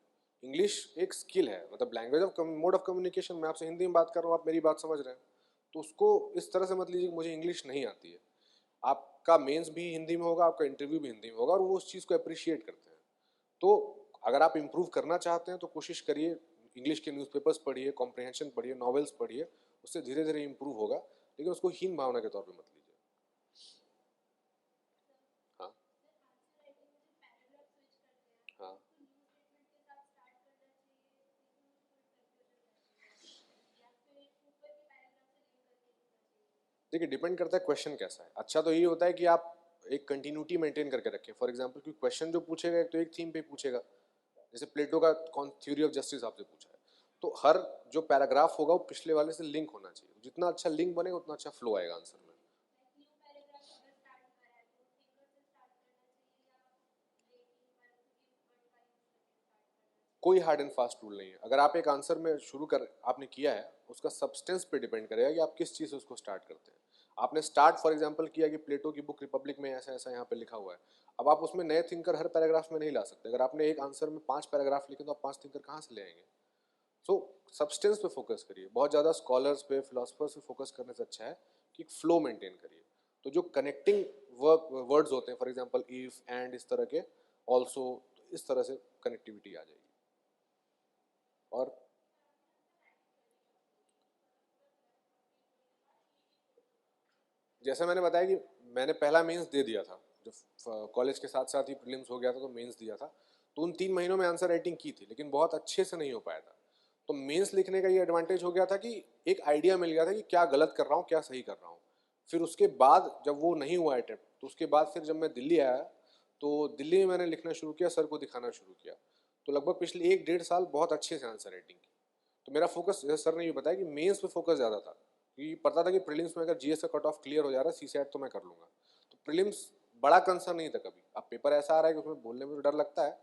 S2: इंग्लिश एक स्किल है, मतलब language of mode of communication. मैं आपसे हिंदी में बात कर रहा हूँ, आप मेरी बात समझ रहे हैं, तो उसको इस तरह से मत लीजिए कि मुझे इंग्लिश नहीं आती है। आपका मेंस भी हिंदी में होगा, आपका इंटरव्यू भी हिंदी में होगा, और वो उस चीज़ को अप्रिशिएट करते हैं। तो अगर आप इम्प्रूव करना चाहते हैं तो कोशिश करिए, इंग्लिश के न्यूज़पेपर्स पढ़िए, कॉम्प्रिहेंशन पढ़िए, नॉवेल्स पढ़िए, उससे धीरे धीरे इम्प्रूव होगा, लेकिन उसको हीन भावना के तौर पे मत लीजिए। हाँ हाँ, देखिए डिपेंड करता है क्वेश्चन कैसा है। अच्छा तो ये होता है कि आप एक कंटिन्यूटी मेंटेन करके रखें। फॉर एग्जांपल, क्योंकि क्वेश्चन जो पूछेगा एक तो एक थीम पे पूछेगा, जैसे प्लेटो का कौन थ्योरी ऑफ जस्टिस आपसे पूछा है, तो हर जो पैराग्राफ होगा वो पिछले वाले से लिंक होना चाहिए। जितना अच्छा लिंक बनेगा उतना अच्छा फ्लो आएगा आंसर में। कोई हार्ड एंड फास्ट रूल नहीं है। अगर आप एक आंसर में शुरू कर आपने किया है, उसका सब्सटेंस पे डिपेंड करेगा कि आप किस चीज़ से उसको स्टार्ट करते हैं। आपने स्टार्ट फॉर एग्जांपल किया कि प्लेटो की बुक रिपब्लिक में ऐसा ऐसा यहाँ पे लिखा हुआ है, अब आप उसमें नए थिंकर हर पैराग्राफ में नहीं ला सकते। अगर आपने एक आंसर में 5 पैराग्राफ लिखे तो आप 5 थिंकर कहाँ से ले आएंगे? सो सब्सटेंस पे फोकस करिए। बहुत ज़्यादा स्कॉलर्स पे, फिलोसफर्स पे फोकस करने से अच्छा है कि फ्लो मेंटेन करिए। तो जो कनेक्टिंग वर्ड्स होते हैं, फॉर एग्जांपल इफ, एंड, इस तरह के, ऑल्सो, इस तरह से कनेक्टिविटी आ जाएगी। और जैसे मैंने बताया कि मैंने पहला मेंस दे दिया था, जब कॉलेज के साथ साथ ही प्रीलिम्स हो गया था तो मेंस दिया था, तो उन 3 महीनों में आंसर राइटिंग की थी, लेकिन बहुत अच्छे से नहीं हो पाया था। तो मेंस लिखने का ये एडवांटेज हो गया था कि एक आइडिया मिल गया था कि क्या गलत कर रहा हूँ, क्या सही कर रहा हूँ। फिर उसके बाद जब वो नहीं हुआ अटेम्प्ट, तो उसके बाद फिर जब मैं दिल्ली आया, तो दिल्ली में मैंने लिखना शुरू किया, सर को दिखाना शुरू किया। तो लगभग पिछले 1-1.5 साल बहुत अच्छे से आंसर राइटिंग की। तो मेरा फोकस, जैसे सर ने ये बताया कि मेंस पे फोकस ज़्यादा था, क्योंकि पता था कि प्रीलिम्स में अगर जीएस का कट ऑफ क्लियर हो जा रहा है, सीसैट तो मैं कर लूंगा। तो प्रीलिम्स बड़ा कंसर्न नहीं था कभी। अब पेपर ऐसा आ रहा है कि उसमें बोलने में तो डर लगता है,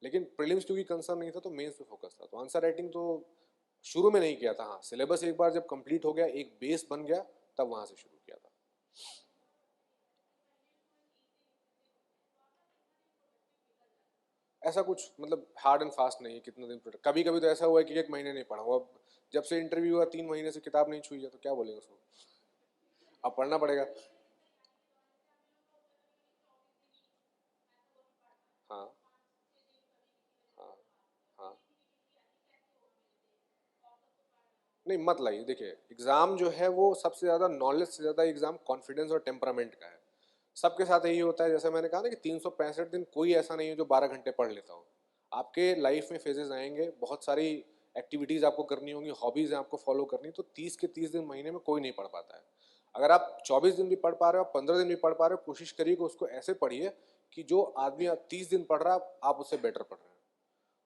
S2: लेकिन प्रीलिम्स क्योंकि कंसर्न नहीं था तो मेंस पे फोकस था। तो आंसर राइटिंग तो शुरू में नहीं किया था। हाँ, सिलेबस एक बार जब कंप्लीट हो गया, एक बेस बन गया, तब वहां से शुरू किया था। ऐसा कुछ मतलब हार्ड एंड फास्ट नहीं है कितना दिन पढ़। कभी कभी तो ऐसा हुआ है कि 1 महीने नहीं पढ़ा हूँ। अब जब से इंटरव्यू हुआ 3 महीने से किताब नहीं छुई है, तो क्या बोलेंगे उसको? अब पढ़ना पड़ेगा। हाँ हाँ हाँ, नहीं मत लाइए। देखिए, एग्जाम जो है वो सबसे ज्यादा नॉलेज से ज्यादा एग्जाम कॉन्फिडेंस और टेम्परामेंट का है। सबके साथ यही होता है। जैसे मैंने कहा ना कि 365 दिन कोई ऐसा नहीं है जो 12 घंटे पढ़ लेता हो। आपके लाइफ में फेजेस आएंगे, बहुत सारी एक्टिविटीज आपको करनी होंगी, हॉबीज हैं आपको फॉलो करनी, तो 30 के 30 दिन महीने में कोई नहीं पढ़ पाता है। अगर आप 24 दिन भी पढ़ पा रहे हो, 15 दिन भी पढ़ पा रहे हो, कोशिश करिए कि उसको ऐसे पढ़िए कि जो आदमी 30 दिन पढ़ रहा है आप उससे बेटर पढ़ रहे हैं।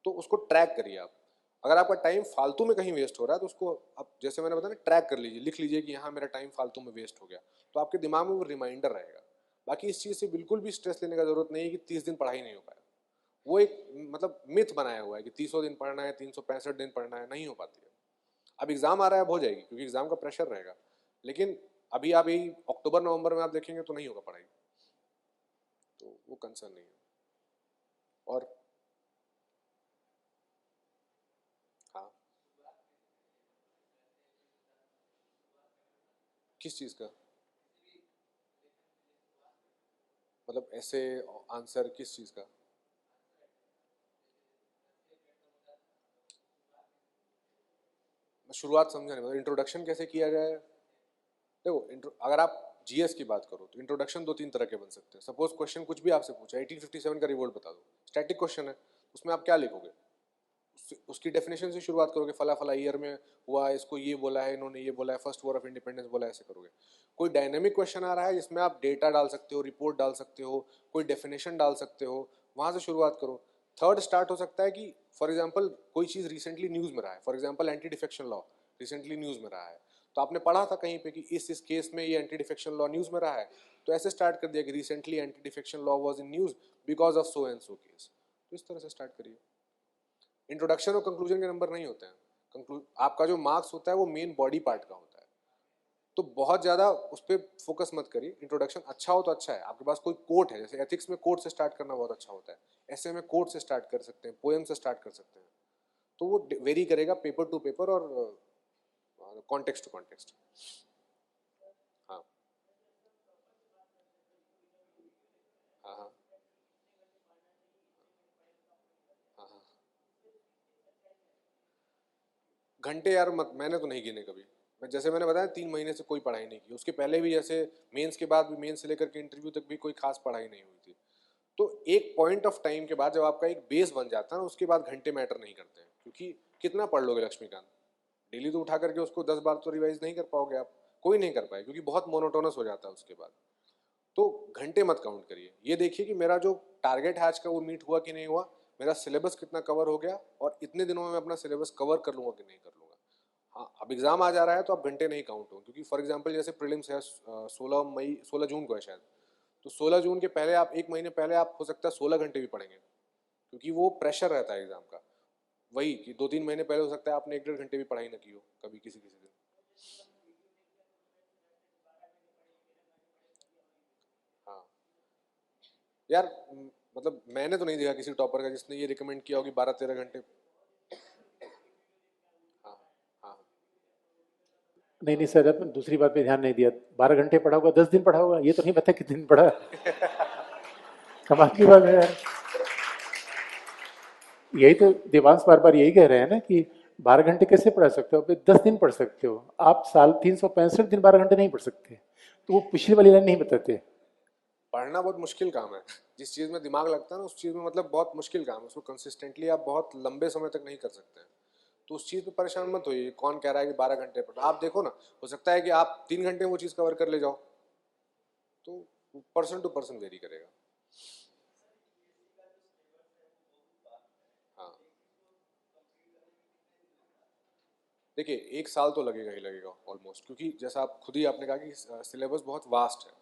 S2: तो उसको ट्रैक करिए आप। अगर आपका टाइम फालतू में कहीं वेस्ट हो रहा है तो उसको आप, जैसे मैंने बताया ना, ट्रैक कर लीजिए, लिख लीजिए कि यहाँ मेरा टाइम फालतू में वेस्ट हो गया। तो आपके दिमाग में वो रिमाइंडर रहेगा। बाकी इस चीज़ से बिल्कुल भी स्ट्रेस लेने का जरूरत नहीं है कि 30 दिन पढ़ाई नहीं हो पाया। वो एक मतलब मिथ बनाया हुआ है कि 30 दिन पढ़ना है, 365 दिन पढ़ना है, नहीं हो पाती है। अब एग्जाम आ रहा है, अब हो जाएगी, क्योंकि एग्जाम का प्रेशर रहेगा। लेकिन अभी आप यही अक्टूबर नवंबर में आप देखेंगे तो नहीं होगा पढ़ाई। तो वो कंसर्न नहीं है। और हाँ, किस चीज़ का? मतलब ऐसे आंसर किस चीज़ का? मैं शुरुआत समझा नहीं, मतलब इंट्रोडक्शन कैसे किया जाए? देखो, अगर आप जीएस की बात करो तो इंट्रोडक्शन दो तीन तरह के बन सकते हैं। सपोज क्वेश्चन कुछ भी आपसे पूछा, 1857 का रिवोल्ट बता दो, स्टैटिक क्वेश्चन है, उसमें आप क्या लिखोगे? उसकी डेफिनेशन से शुरुआत करोगे, फला फला ईयर में हुआ, इसको ये बोला है, इन्होंने ये बोला है, फर्स्ट वॉर ऑफ इंडिपेंडेंस बोला है, ऐसे करोगे। कोई डायनेमिक क्वेश्चन आ रहा है जिसमें आप डेटा डाल सकते हो, रिपोर्ट डाल सकते हो, कोई डेफिनेशन डाल सकते हो, वहां से शुरुआत करो। थर्ड स्टार्ट हो सकता है कि फॉर एग्जाम्पल कोई चीज़ रिसेंटली न्यूज़ में रहा है, for example anti defection law recently news में रहा है, तो आपने पढ़ा था कहीं पे कि इस केस में ये एंटी डिफेक्शन लॉ न्यूज़ में रहा है, तो ऐसे स्टार्ट कर दिया कि recently anti defection law was in news because of so and so case. तो इस तरह से स्टार्ट करिए। इंट्रोडक्शन और कंक्लूजन के नंबर नहीं होते हैं। आपका जो मार्क्स होता है वो मेन बॉडी पार्ट का होता है, तो बहुत ज़्यादा उस पर फोकस मत करिए। इंट्रोडक्शन अच्छा हो तो अच्छा है, आपके पास कोई कोट है, जैसे एथिक्स में कोट से स्टार्ट करना बहुत अच्छा होता है, ऐसे में कोट से स्टार्ट कर सकते हैं, पोएम से स्टार्ट कर सकते हैं, तो वो वेरी करेगा पेपर टू पेपर और कॉन्टेक्स्ट टू कॉन्टेक्स्ट। हाँ हाँ हाँ हाँ हाँ। घंटे यार मत, मैंने तो नहीं गिने कभी। मैं जैसे मैंने बताया 3 महीने से कोई पढ़ाई नहीं की, उसके पहले भी जैसे मेंस के बाद भी, मेंस से लेकर के इंटरव्यू तक भी कोई खास पढ़ाई नहीं हुई थी। तो एक पॉइंट ऑफ टाइम के बाद जब आपका एक बेस बन जाता है ना, उसके बाद घंटे मैटर नहीं करते हैं, क्योंकि कितना पढ़ लोगे लक्ष्मीकांत? डेली तो उठा करके उसको 10 बार तो रिवाइज नहीं कर पाओगे आप, कोई नहीं कर पाए, क्योंकि बहुत मोनोटोनस हो जाता है उसके बाद। तो घंटे मत काउंट करिए, ये देखिए कि मेरा जो टारगेट है आज का वो मीट हुआ कि नहीं हुआ, मेरा सिलेबस कितना कवर हो गया, और इतने दिनों में मैं अपना सिलेबस कवर कर लूंगा कि नहीं कर लूंगा। हाँ, अब एग्जाम आ जा रहा है तो अब घंटे नहीं काउंट हो, क्योंकि फॉर एग्जाम्पल जैसे प्रीलिम्स है 16 मई, 16 जून को है शायद, तो 16 जून के पहले आप, एक महीने पहले आप हो सकता है 16 घंटे भी पढ़ेंगे, क्योंकि वो प्रेशर रहता है एग्जाम का। वही कि 2-3 महीने पहले हो सकता है आपने 1-1.5 घंटे भी पढ़ाई ना की हो कभी, किसी किसी दिन। हाँ यार, मतलब मैंने तो नहीं देखा किसी टॉपर का जिसने ये रिकमेंड किया हो कि 12-13 घंटे। हाँ हाँ।
S1: नहीं नहीं सर, अब दूसरी बात पे ध्यान नहीं दिया। 12 घंटे पढ़ा होगा, 10 दिन पढ़ा होगा, ये तो नहीं पता कितने दिन पढ़ा। कमाल की बात है यार। यही तो देवांश बार बार यही कह रहे हैं ना कि 12 घंटे कैसे पढ़ा सकते हो, अभी 10 दिन पढ़ सकते हो आप, साल 365 दिन 12 घंटे नहीं पढ़ सकते। तो वो पिछली वाली लाइन नहीं बताते।
S2: पढ़ना बहुत मुश्किल काम है, जिस चीज़ में दिमाग लगता है ना उस चीज़ में, मतलब बहुत मुश्किल काम है, उसको कंसिस्टेंटली आप बहुत लंबे समय तक नहीं कर सकते हैं। तो उस चीज़ पे परेशान मत होइए, कौन कह रहा है कि 12 घंटे पढ़, आप देखो ना, हो सकता है कि आप 3 घंटे में वो चीज़ कवर कर ले जाओ, तो पर्सन टू पर्सन वेरी करेगा। हाँ देखिए, 1 साल तो लगेगा ही लगेगा ऑलमोस्ट, क्योंकि जैसा आप खुद ही आपने कहा कि सिलेबस बहुत वास्ट है।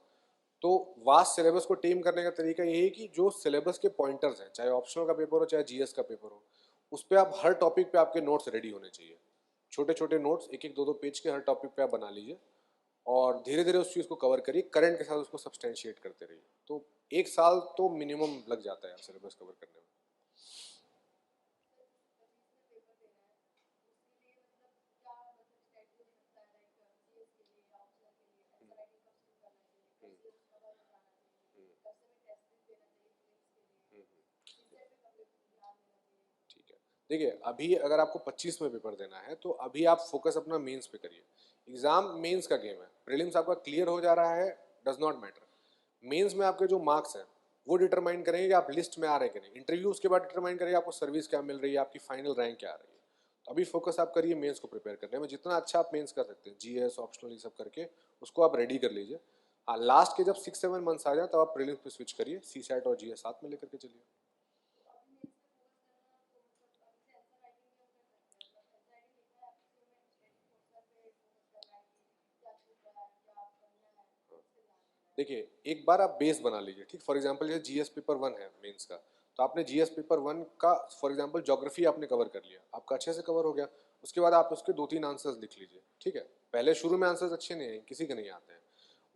S2: तो वास्ट सिलेबस को टीम करने का तरीका यही है कि जो सिलेबस के पॉइंटर्स हैं, चाहे ऑप्शनल का पेपर हो चाहे जीएस का पेपर हो, उस पर आप हर टॉपिक पे आपके नोट्स रेडी होने चाहिए। छोटे छोटे नोट्स, एक एक दो दो पेज के हर टॉपिक पे आप बना लीजिए, और धीरे धीरे उस चीज़ को कवर करिए, करंट के साथ उसको सब्सटेंशिएट करते रहिए। तो 1 साल तो मिनिमम लग जाता है सिलेबस कवर करने में। ठीक है, देखिए अभी अगर आपको 25 में पेपर देना है तो अभी आप फोकस अपना मेंस पे करिए। एग्जाम मेंस का गेम है, प्रीलिम्स आपका क्लियर हो जा रहा है, डज नॉट मैटर। मेंस में आपके जो मार्क्स हैं वो डिटरमाइन करेंगे कि आप लिस्ट में आ रहे हैं कि नहीं, इंटरव्यू उसके बाद डिटरमाइन करेगा आपको सर्विस क्या मिल रही है, आपकी फाइनल रैंक क्या आ रही है। तो अभी फोकस आप करिए मेंस को प्रिपेयर करने में, जितना अच्छा आप मेंस कर सकते हैं, जीएस ऑप्शनल ये सब करके उसको आप रेडी कर लीजिए। हाँ, लास्ट के जब 6-7 मंथ्स आ जाए तब आप प्रीलिम्स पे स्विच करिए, सी सैट और जीएस साथ में लेकर के चलिए। देखिए, एक बार आप बेस बना लीजिए, ठीक, फॉर एग्जांपल ये जीएस पेपर 1 है मेंस का, तो आपने जीएस पेपर 1 का फॉर एग्जांपल ज्योग्राफी आपने कवर कर लिया, आपका अच्छे से कवर हो गया। उसके बाद आप उसके 2-3 आंसर्स लिख लीजिए, ठीक है। पहले शुरू में आंसर्स अच्छे नहीं आए, किसी के नहीं आते हैं,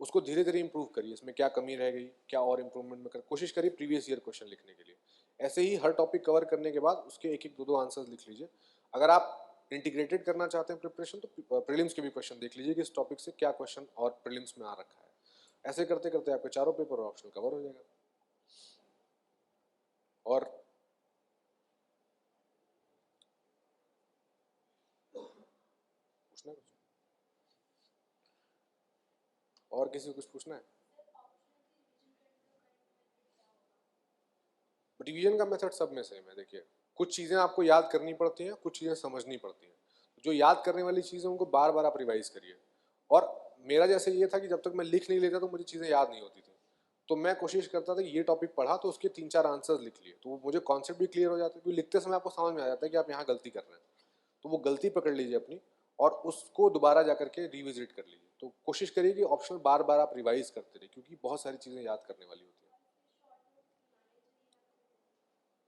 S2: उसको धीरे धीरे इंप्रूव करिए, इसमें क्या कमी रह गई, क्या और इंप्रूवमेंट में कर कोशिश करिए प्रीवियस ईयर क्वेश्चन लिखने के लिए। ऐसे ही हर टॉपिक कवर करने के बाद उसके एक एक दो दो आंसर्स लिख लीजिए। अगर आप इंटीग्रेटेड करना चाहते हैं प्रिपरेशन, तो प्रीलिम्स के भी क्वेश्चन देख लीजिए कि इस टॉपिक से क्या क्वेश्चन और प्रीलिम्स में आ रखा है। ऐसे करते करते आपके चारों पेपर और ऑप्शनल कवर हो जाएगा। पूछना है कुछ? और किसी को कुछ पूछना है? रिवीजन का मेथड सब में सेम है। देखिए, कुछ चीज़ें आपको याद करनी पड़ती हैं, कुछ चीज़ें समझनी पड़ती हैं। जो याद करने वाली चीज़ें उनको बार बार आप रिवाइज करिए। और मेरा जैसे ये था कि जब तक मैं लिख नहीं लेता तो मुझे चीज़ें याद नहीं होती थी, तो मैं कोशिश करता था कि ये टॉपिक पढ़ा तो उसके 3-4 आंसर्स लिख लिए, तो मुझे कॉन्सेप्ट भी क्लियर हो जाता है, क्योंकि लिखते समय आपको समझ में आ जाता है कि आप यहाँ गलती कर रहे हैं। तो वो गलती पकड़ लीजिए अपनी और उसको दोबारा जा करके रिविजिट कर लीजिए। तो कोशिश करिए कि ऑप्शनल बार बार आप रिवाइज करते रहिए, क्योंकि बहुत सारी चीज़ें याद करने वाली होती हैं।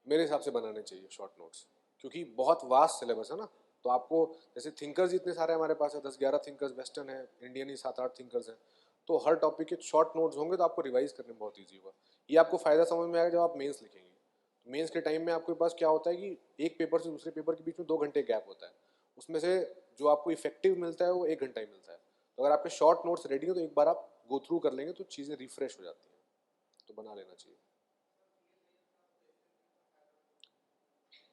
S2: मेरे हिसाब से बनाने चाहिए शॉर्ट नोट्स, क्योंकि बहुत वास्ट सिलेबस है ना। तो आपको जैसे थिंकर्स इतने सारे हमारे पास है, 10-11 थिंकर्स वेस्टर्न है, इंडियन ही 7-8 थिंकर्स हैं। तो हर टॉपिक के शॉर्ट नोट्स होंगे तो आपको रिवाइज करने में बहुत ईजी होगा। ये आपको फायदा समझ में आएगा जब आप मेंस लिखेंगे। मेंस के टाइम में आपके पास क्या होता है कि एक पेपर से दूसरे पेपर के बीच में 2 घंटे गैप होता है, उसमें से जो आपको इफेक्टिव मिलता है वो 1 घंटा ही मिलता है। तो अगर आपके शॉर्ट नोट्स रेडी हो तो एक बार आप गो थ्रू कर लेंगे तो चीज़ें रिफ्रेश हो जाती हैं। तो बना लेना चाहिए।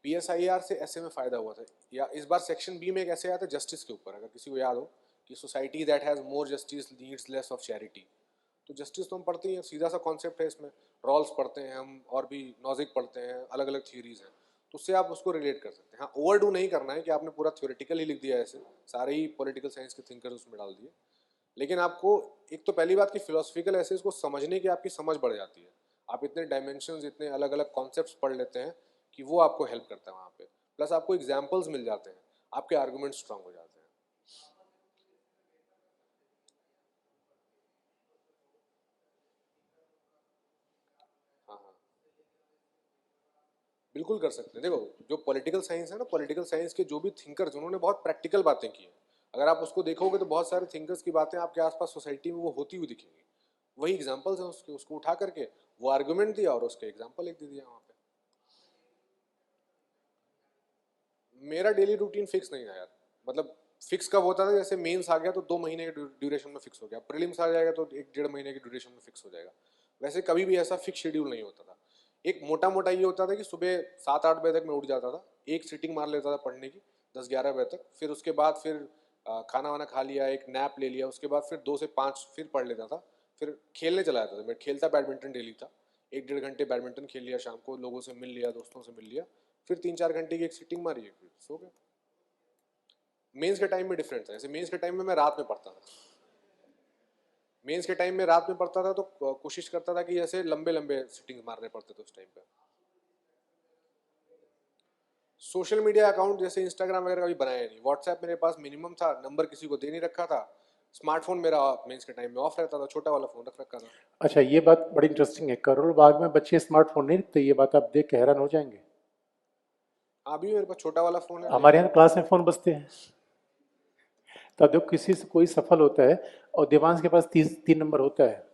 S2: पीएसआईआर से ऐसे में फायदा हुआ था, या इस बार सेक्शन बी में एक ऐसे आया था जस्टिस के ऊपर, अगर किसी को याद हो कि society that has more justice needs less of charity. तो जस्टिस तो हम पढ़ते ही हैं, सीधा सा कॉन्सेप्ट है इसमें। रॉल्स पढ़ते हैं हम, और भी नॉजिक पढ़ते हैं, अलग अलग थियरीज हैं, तो उससे आप उसको रिलेट कर सकते हैं। हाँ, ओवरडू नहीं करना है कि आपने पूरा थ्योरेटिकल ही लिख दिया, ऐसे सारे ही पॉलिटिकल साइंस के थिंकर्स उसमें डाल दिए। लेकिन आपको एक तो पहली बात कि फिलोसफिकल ऐसे इसको समझने की आपकी समझ बढ़ जाती है। आप इतने डायमेंशंस, इतने अलग अलग कॉन्सेप्ट्स पढ़ लेते हैं कि वो आपको हेल्प करता है वहाँ पे। प्लस आपको एग्जाम्पल्स मिल जाते हैं, आपके आर्गूमेंट स्ट्रांग हो जाते हैं। हाँ हाँ, बिल्कुल कर सकते हैं। देखो, जो पॉलिटिकल साइंस है ना, पॉलिटिकल साइंस के जो भी थिंकर्स, उन्होंने बहुत प्रैक्टिकल बातें की हैं। अगर आप उसको देखोगे तो बहुत सारे थिंकर्स की बातें आपके आसपास सोसाइटी में वो होती हुई दिखेंगी। वही एग्जाम्पल्स हैं उसके, उसको उठा करके वो आर्गूमेंट दिया और उसके एग्जाम्पल लिख दे दिया वहाँ पे। मेरा डेली रूटीन फिक्स नहीं है यार। मतलब फिक्स कब होता था, जैसे मेंस आ गया तो 2 महीने के ड्यूरेशन में फिक्स हो गया, प्रीलिम्स आ जाएगा तो 1-1.5 महीने की ड्यूरेशन में फिक्स हो जाएगा। वैसे कभी भी ऐसा फिक्स शेड्यूल नहीं होता था। एक मोटा मोटा ये होता था कि सुबह 7-8 बजे तक मैं उठ जाता था, एक सीटिंग मार लेता था पढ़ने की 10-11 बजे तक, फिर उसके बाद फिर खाना वाना खा लिया, एक नैप ले लिया, उसके बाद फिर 2 से 5 फिर पढ़ लेता था। फिर खेलने चला जाता था, मैं खेलता बैडमिंटन डेली था। 1-1.5 घंटे बैडमिंटन खेल लिया, शाम को लोगों से मिल लिया, दोस्तों से मिल लिया, फिर 3-4 घंटे की एक सीटिंग मारी, फिर सो गया। मेंस के टाइम में डिफरेंट था, जैसे मेंस के टाइम में मैं रात में पढ़ता था। मेंस के टाइम में रात में पढ़ता था तो कोशिश करता था कि जैसे लंबे लंबे सिटिंग मारने पड़ते थे उस टाइम पे। सोशल मीडिया अकाउंट जैसे इंस्टाग्राम वगैरह कभी बनाया नहीं, व्हाट्सएप मेरे पास मिनिमम था, नंबर किसी को दे नहीं रखा था। स्मार्टफोन मेरा मेंस के टाइम में ऑफ रहता था, छोटा वाला फोन रख रखा था।
S1: अच्छा, ये बात बड़ी इंटरेस्टिंग है, करोल बाग में बच्चे स्मार्टफोन नहीं रखते, ये बात आप देख के हैरान हो जाएंगे।
S2: अभी मेरे पास छोटा वाला फोन है
S1: हमारे
S2: लेकिन।
S1: यहाँ क्लास में फोन बजते हैं। तो अब देखो, किसी से कोई सफल होता है और देवांश के पास 3 नंबर होता है,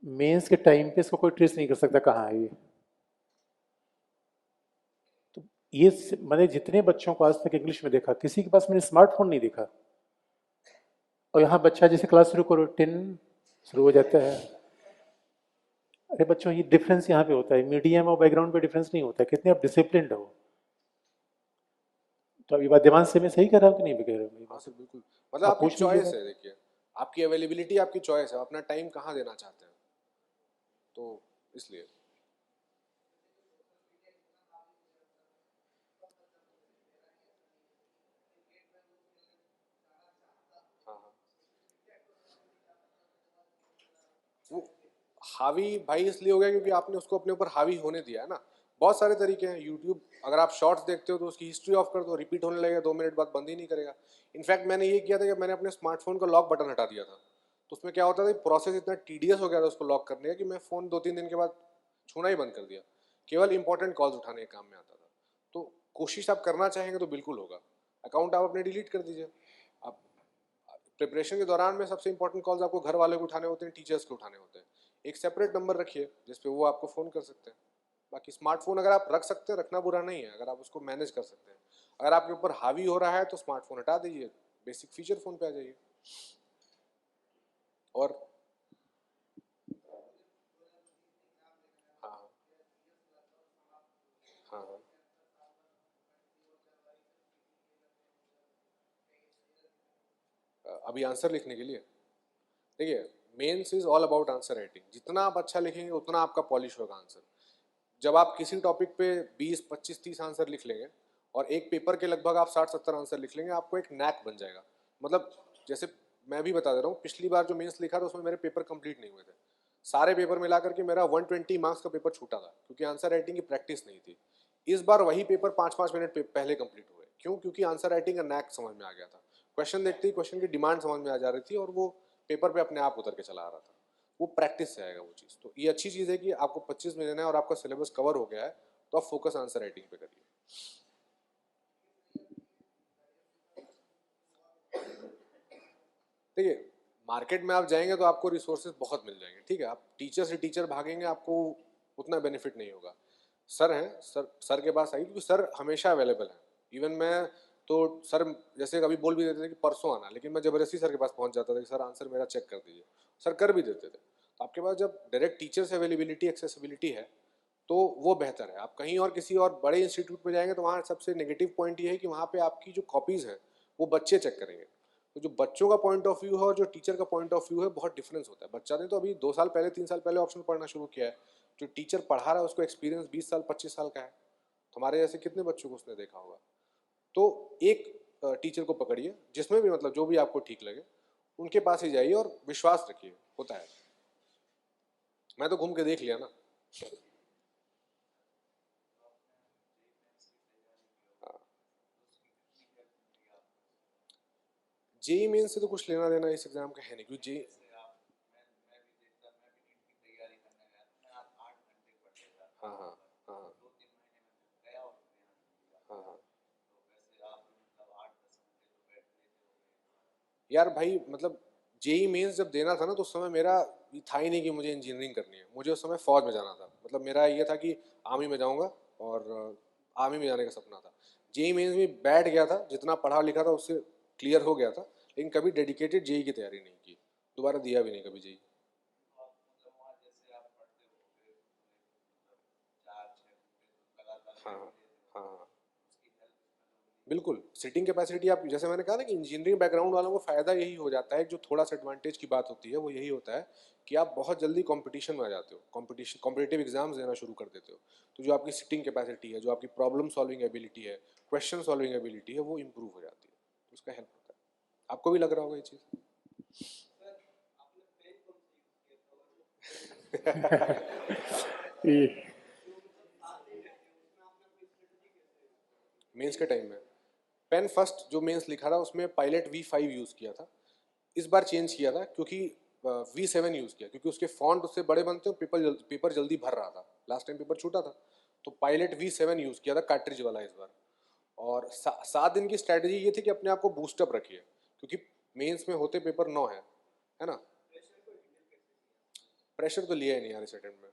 S1: मेंस के टाइम पे इसको कोई ट्रेस नहीं कर सकता कहाँ है ये। तो ये मैंने जितने बच्चों को आज तक इंग्लिश में देखा, किसी के पास मैंने स्मार्टफोन नहीं देखा। और यहाँ बच्चा जैसे क्लास शुरू करो, 10 शुरू हो जाता है। अरे बच्चों, ये डिफरेंस यहाँ पे होता है, मीडियम और बैकग्राउंड पे डिफरेंस नहीं होता है, कितने आप डिसिप्लिन्ड हो। तो अब ये बात देवांश से मैं सही कह रहा हूँ कि नहीं कह रहा हूँ ये
S2: हाँ
S1: बात?
S2: सर, बिल्कुल। मतलब
S1: आप
S2: आपकी
S1: पूछ लीजिए
S2: चॉइस
S1: बात।
S2: है, देखिए, आपकी अवेलेबिलिटी आपकी चॉइस है, आप अपना टाइम कहाँ देना चाहते हैं, तो इसलिए। हाँ हाँ, वो हावी भाई इसलिए हो गया क्योंकि आपने उसको अपने ऊपर हावी होने दिया है ना। बहुत सारे तरीके हैं यूट्यूब, अगर आप शॉर्ट्स देखते हो तो उसकी हिस्ट्री ऑफ कर दो, रिपीट होने लगेगा, 2 मिनट बाद बंद ही नहीं करेगा। इनफैक्ट मैंने ये किया था कि मैंने अपने स्मार्टफोन का लॉक बटन हटा दिया था। तो उसमें क्या होता था, प्रोसेस इतना टीडियस हो गया था उसको लॉक करने का कि मैं फ़ोन 2-3 दिन के बाद छूना ही बंद कर दिया। केवल इंपॉर्टेंट कॉल्स उठाने के काम में आता था। तो कोशिश आप करना चाहेंगे तो बिल्कुल होगा। अकाउंट आप अपने डिलीट कर दीजिए। आप प्रिपरेशन के दौरान में सबसे इंपॉर्टेंट कॉल्स आपको घर वाले को उठाने होते हैं, टीचर्स के उठाने होते हैं। एक सेपरेट नंबर रखिए जिस पे वो आपको फ़ोन कर सकते हैं। बाकी स्मार्टफोन अगर आप रख सकते हैं, रखना बुरा नहीं है अगर आप उसको मैनेज कर सकते हैं। अगर आपके ऊपर हावी हो रहा है तो स्मार्टफोन हटा दीजिए, बेसिक फीचर फ़ोन पे आ जाइए। और हाँ हाँ हाँ, अभी आंसर लिखने के लिए? देखिए, mains is all about answer writing. जितना आप अच्छा लिखेंगे उतना आपका पॉलिश होगा आंसर। जब आप किसी टॉपिक पे 20, 25, 30 आंसर लिख लेंगे और एक पेपर के लगभग आप 60-70 आंसर लिख लेंगे, आपको एक नैक बन जाएगा। मतलब जैसे मैं भी बता दे रहा हूँ, पिछली बार जो मेंस लिखा था उसमें मेरे पेपर कंप्लीट नहीं हुए थे। सारे पेपर मिला करके मेरा 120 मार्क्स का पेपर छूटा था, क्योंकि आंसर राइटिंग की प्रैक्टिस नहीं थी। इस बार वही पेपर 5-5 मिनट पहले कंप्लीट हुए। क्यों? क्योंकि आंसर राइटिंग का नैक समझ में आ गया था। क्वेश्चन देखते ही क्वेश्चन की डिमांड समझ में आ जा रही थी और वो पेपर पे अपने आप उतर के चला आ रहा था। वो प्रैक्टिस से आएगा वो चीज़। तो ये अच्छी चीज़ है कि आपको 25 में देना है और आपका सिलेबस कवर हो गया है, तो आप फोकस आंसर राइटिंग पे करिए। देखिए, मार्केट में आप जाएंगे तो आपको रिसोर्सेज बहुत मिल जाएंगे, ठीक है। आप टीचर से टीचर भागेंगे, आपको उतना बेनिफिट नहीं होगा। सर हैं, सर के पास आइए, क्योंकि सर हमेशा अवेलेबल हैं। इवन मैं तो सर जैसे कभी बोल भी देते थे कि परसों आना, लेकिन मैं जबरदस्ती सर के पास पहुंच जाता था कि सर आंसर मेरा चेक कर दीजिए। सर कर भी देते थे। तो आपके पास जब डायरेक्ट टीचर से अवेलेबिलिटी, एक्सेसिबिलिटी है, तो वो बेहतर है। आप कहीं और किसी और बड़े इंस्टीट्यूट में जाएंगे तो वहाँ सबसे नेगेटिव पॉइंट ये है कि वहाँ पे आपकी जो कॉपीज़ हैं वो बच्चे चेक करेंगे। तो जो बच्चों का पॉइंट ऑफ व्यू है और जो टीचर का पॉइंट ऑफ व्यू है, बहुत डिफरेंस होता है। बच्चा ने तो अभी 2 साल पहले, 3 साल पहले ऑप्शन पढ़ना शुरू किया है। जो टीचर पढ़ा रहा है उसको एक्सपीरियंस 20 साल, 25 साल का है। हमारे जैसे कितने बच्चों को उसने देखा होगा। तो एक टीचर को पकड़िए, जिसमें भी मतलब जो भी आपको ठीक लगे, उनके पास ही जाइए और विश्वास रखिए, होता है। मैं तो घूम के देख लिया ना। जेई मेन से तो कुछ लेना देना इस एग्जाम का है नहीं, क्योंकि जेई, हाँ हाँ हाँ हाँ हाँ। यार भाई, मतलब जेई मेंस जब देना था ना, तो उस समय मेरा ये था ही नहीं कि मुझे इंजीनियरिंग करनी है। मुझे उस समय फौज में जाना था। मतलब मेरा ये था कि आर्मी में जाऊंगा, और आर्मी में जाने का सपना था। जेई मेंस में बैठ गया था, जितना पढ़ा लिखा था उससे क्लियर हो गया था, लेकिन कभी डेडिकेटेड जेई की तैयारी नहीं की। दोबारा दिया भी नहीं कभी जेई। हाँ हाँ हाँ, बिल्कुल। सिटिंग कैपेसिटी, आप जैसे मैंने कहा ना कि इंजीनियरिंग बैकग्राउंड वालों को फ़ायदा यही हो जाता है, जो थोड़ा सा एडवांटेज की बात होती है वो यही होता है कि आप बहुत जल्दी कंपटीशन में आ जाते हो, कंपटीशन कॉम्पिटिटिव एग्जाम्स देना शुरू कर देते हो। तो जो आपकी सिटिंग कैपेसिटी है, जो आपकी प्रॉब्लम सॉल्विंग एबिलिटी है, क्वेश्चन सॉल्विंग एबिलिटी है, वो इंप्रूव हो जाती है। तो उसका हेल्प होता है। आपको भी लग रहा होगा ये चीज़।
S1: ये
S2: मेंस के टाइम में पेन फर्स्ट जो मेंस लिखा था उसमें पायलट V5 यूज़ किया था। इस बार चेंज किया था क्योंकि V7 यूज़ किया, क्योंकि उसके फॉन्ट उससे बड़े बनते हैं, पेपर जल्दी भर रहा था। लास्ट टाइम पेपर छोटा था, तो पायलट V7 यूज़ किया था, कार्ट्रिज वाला इस बार। और 7 दिन की स्ट्रैटेजी ये थी कि अपने आप को बूस्टअप रखिए, क्योंकि मेंस में होते पेपर 9 है ना। प्रेशर तो लिया ही नहीं यार इस अटेम्प्ट में।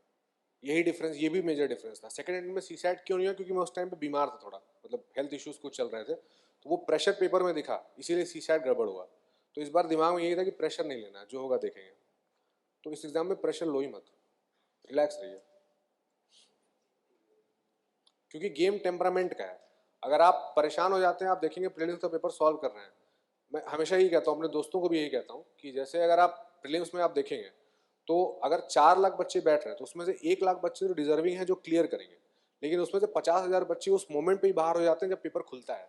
S2: यही डिफरेंस, ये भी मेजर डिफरेंस था। सेकंड अटेम्प्ट में सीसैट क्यों नहीं हुआ? क्योंकि मैं उस टाइम पे बीमार था थोड़ा, मतलब हेल्थ इश्यूज कुछ चल रहे थे, तो वो प्रेशर पेपर में दिखा, इसीलिए सीसैट गड़बड़ हुआ। तो इस बार दिमाग में यही था कि प्रेशर नहीं लेना, जो होगा देखेंगे। तो इस एग्जाम में प्रेशर लो ही मत, रिलैक्स रहिए, क्योंकि गेम टेम्परामेंट का है। अगर आप परेशान हो जाते हैं, आप देखेंगे प्रीलिम्स का पेपर सॉल्व कर रहे हैं, मैं हमेशा यही कहता हूँ, अपने दोस्तों को भी यही कहता हूँ कि जैसे अगर आप प्रीलिम्स में आप देखेंगे, तो अगर 4 लाख बच्चे बैठ रहे हैं, तो उसमें से 1 लाख बच्चे जो डिजर्विंग हैं, जो क्लियर करेंगे। लेकिन उसमें से 50,000 बच्चे उस मोमेंट पे ही बाहर हो जाते हैं जब पेपर खुलता है,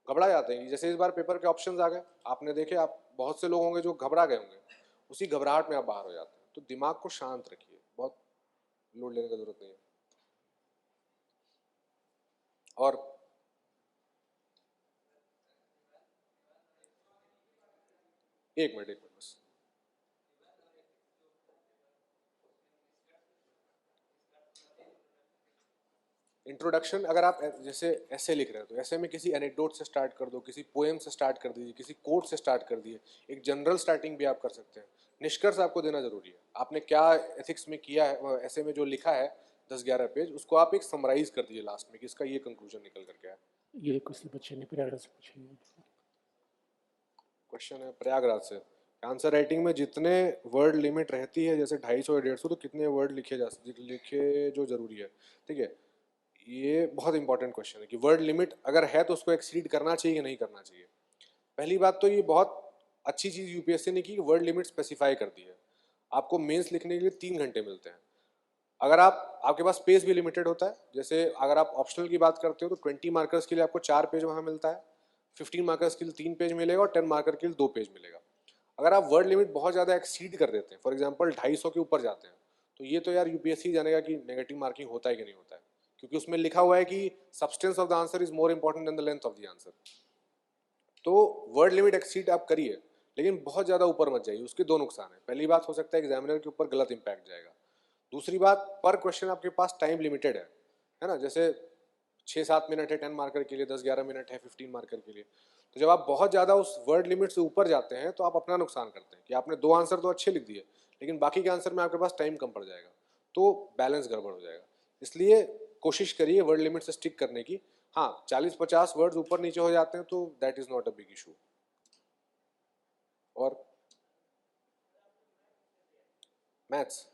S2: घबरा जाते हैं। जैसे इस बार पेपर के ऑप्शंस आ गए, आपने देखे, आप बहुत से लोग होंगे जो घबरा गए होंगे, उसी घबराहट में आप बाहर हो जाते हैं। तो दिमाग को शांत रखिए, बहुत लोड लेने की जरूरत नहीं है। और एक मिनट बस। इंट्रोडक्शन, अगर आप जैसे ऐसे लिख रहे हैं, तो ऐसे में किसी एनेक्डोट से स्टार्ट कर दो, किसी पोएम से स्टार्ट कर दीजिए, किसी कोट से स्टार्ट कर दिए। एक जनरल स्टार्टिंग भी आप कर सकते हैं। निष्कर्ष आपको देना जरूरी है, आपने क्या एथिक्स में किया है, ऐसे में जो लिखा है 10-11 पेज, उसको आप एक समराइज कर दीजिए लास्ट में कि इसका ये कंक्लूजन निकल करके आया।
S1: ये किसी बच्चे ने प्रयागराज से पूछी है।
S2: क्वेश्चन है प्रयागराज से। आंसर राइटिंग में जितने वर्ड लिमिट रहती है, जैसे 250 या 150, तो कितने वर्ड लिखे जो जरूरी है, ठीक है। ये बहुत इंपॉर्टेंट क्वेश्चन है कि वर्ड लिमिट अगर है तो उसको एक्सीड करना चाहिए कि नहीं करना चाहिए। पहली बात तो ये बहुत अच्छी चीज़ यूपीएससी ने की, वर्ड लिमिट स्पेसिफाई कर दी है। आपको मेंस लिखने के लिए 3 घंटे मिलते हैं। अगर आपके पास स्पेस भी लिमिटेड होता है, जैसे अगर आप ऑप्शनल की बात करते हो तो 20 मार्कर्स के लिए आपको 4 पेज वहाँ मिलता है, 15 मार्कर्स के लिए 3 पेज मिलेगा और 10 मार्कर के लिए 2 पेज मिलेगा। अगर आप वर्ड लिमिट बहुत ज़्यादा एक्सीड कर देते हैं, फॉर एग्जाम्पल 250 के ऊपर जाते हैं, तो ये तो यार यूपीएससी जानेगा कि नेगेटिव मार्किंग होता है कि नहीं होता है, क्योंकि उसमें लिखा हुआ है कि substance of the answer is more important than the length of the answer. तो वर्ड लिमिट एक्सीड आप करिए, लेकिन बहुत ज़्यादा ऊपर मत जाइए। उसके दो नुकसान है। पहली बात, हो सकता है एग्जामिनर के ऊपर गलत इंपैक्ट जाएगा। दूसरी बात, पर क्वेश्चन आपके पास टाइम लिमिटेड है ना, जैसे 6-7 मिनट है 10 मार्कर के लिए, 10-11 मिनट है 15 मार्कर के लिए। तो जब आप बहुत ज़्यादा उस वर्ड लिमिट से ऊपर जाते हैं तो आप अपना नुकसान करते हैं कि आपने 2 आंसर तो अच्छे लिख दिए, लेकिन बाकी के आंसर में आपके पास टाइम कम पड़ जाएगा, तो बैलेंस गड़बड़ हो जाएगा। इसलिए कोशिश करिए वर्ड लिमिट से स्टिक करने की। हाँ, 40-50 वर्ड्स ऊपर नीचे हो जाते हैं तो that is not a big issue. और मैथ्स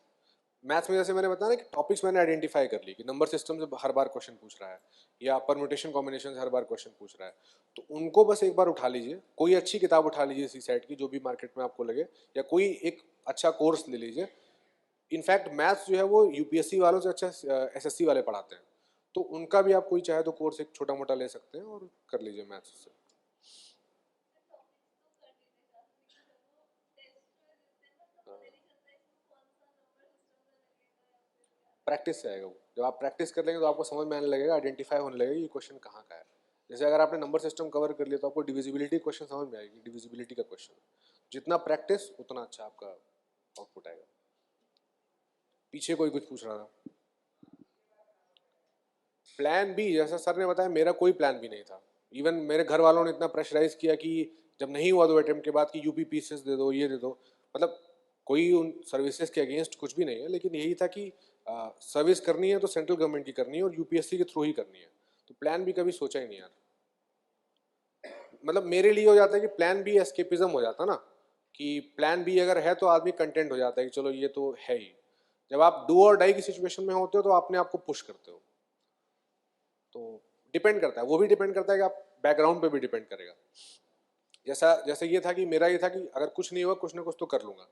S2: मैथ्स में जैसे मैंने बताया ना कि टॉपिक्स मैंने आइडेंटिफाई कर ली कि नंबर सिस्टम से हर बार क्वेश्चन पूछ रहा है या परम्यूटेशन कॉम्बिनेशन से हर बार क्वेश्चन पूछ रहा है, तो उनको बस एक बार उठा लीजिए। कोई अच्छी किताब उठा लीजिए सी सेट की, जो भी मार्केट में आपको लगे, या कोई एक अच्छा कोर्स ले लीजिए। इनफैक्ट मैथ्स जो है वो यूपीएससी वालों से अच्छा एसएससी वाले पढ़ाते हैं, तो उनका भी आप कोई चाहे तो कोर्स एक छोटा मोटा ले सकते हैं और कर लीजिए मैथ्स से। प्रैक्टिस से आएगा वो। जब आप प्रैक्टिस कर लेंगे तो आपको समझ में आने लगेगा, आइडेंटिफाई होने लगेगा ये क्वेश्चन कहाँ का है। जैसे अगर आपने नंबर सिस्टम कवर कर लिया तो आपको डिविजिबिलिटी क्वेश्चन समझ में आएगी, डिविजिबिलिटी का क्वेश्चन। जितना प्रैक्टिस उतना अच्छा आपका आउटपुट आएगा। पीछे कोई कुछ पूछ रहा था। प्लान बी, जैसा सर ने बताया, मेरा कोई प्लान भी नहीं था। इवन मेरे घर वालों ने इतना प्रेशराइज किया कि जब नहीं हुआ 2 अटेम्प्ट के बाद कि यूपी पीसीएस दे दो, ये दे दो। मतलब कोई उन सर्विसेज के अगेंस्ट कुछ भी नहीं है, लेकिन यही था कि सर्विस करनी है तो सेंट्रल गवर्नमेंट की करनी है और यूपीएससी के थ्रू ही करनी है। तो प्लान बी कभी सोचा ही नहीं यार। मतलब मेरे लिए हो जाता है कि प्लान बी एस्केपिज्म हो जाता ना, कि प्लान बी अगर है तो आदमी कंटेंट हो जाता है कि चलो ये तो है ही। जब आप डू और डाई की सिचुएशन में होते हो तो अपने आप को पुश करते हो। तो डिपेंड करता है, वो भी डिपेंड करता है कि आप बैकग्राउंड पे भी डिपेंड करेगा। जैसा जैसे ये था कि मेरा ये था कि अगर कुछ नहीं हुआ कुछ ना कुछ तो कर लूंगा,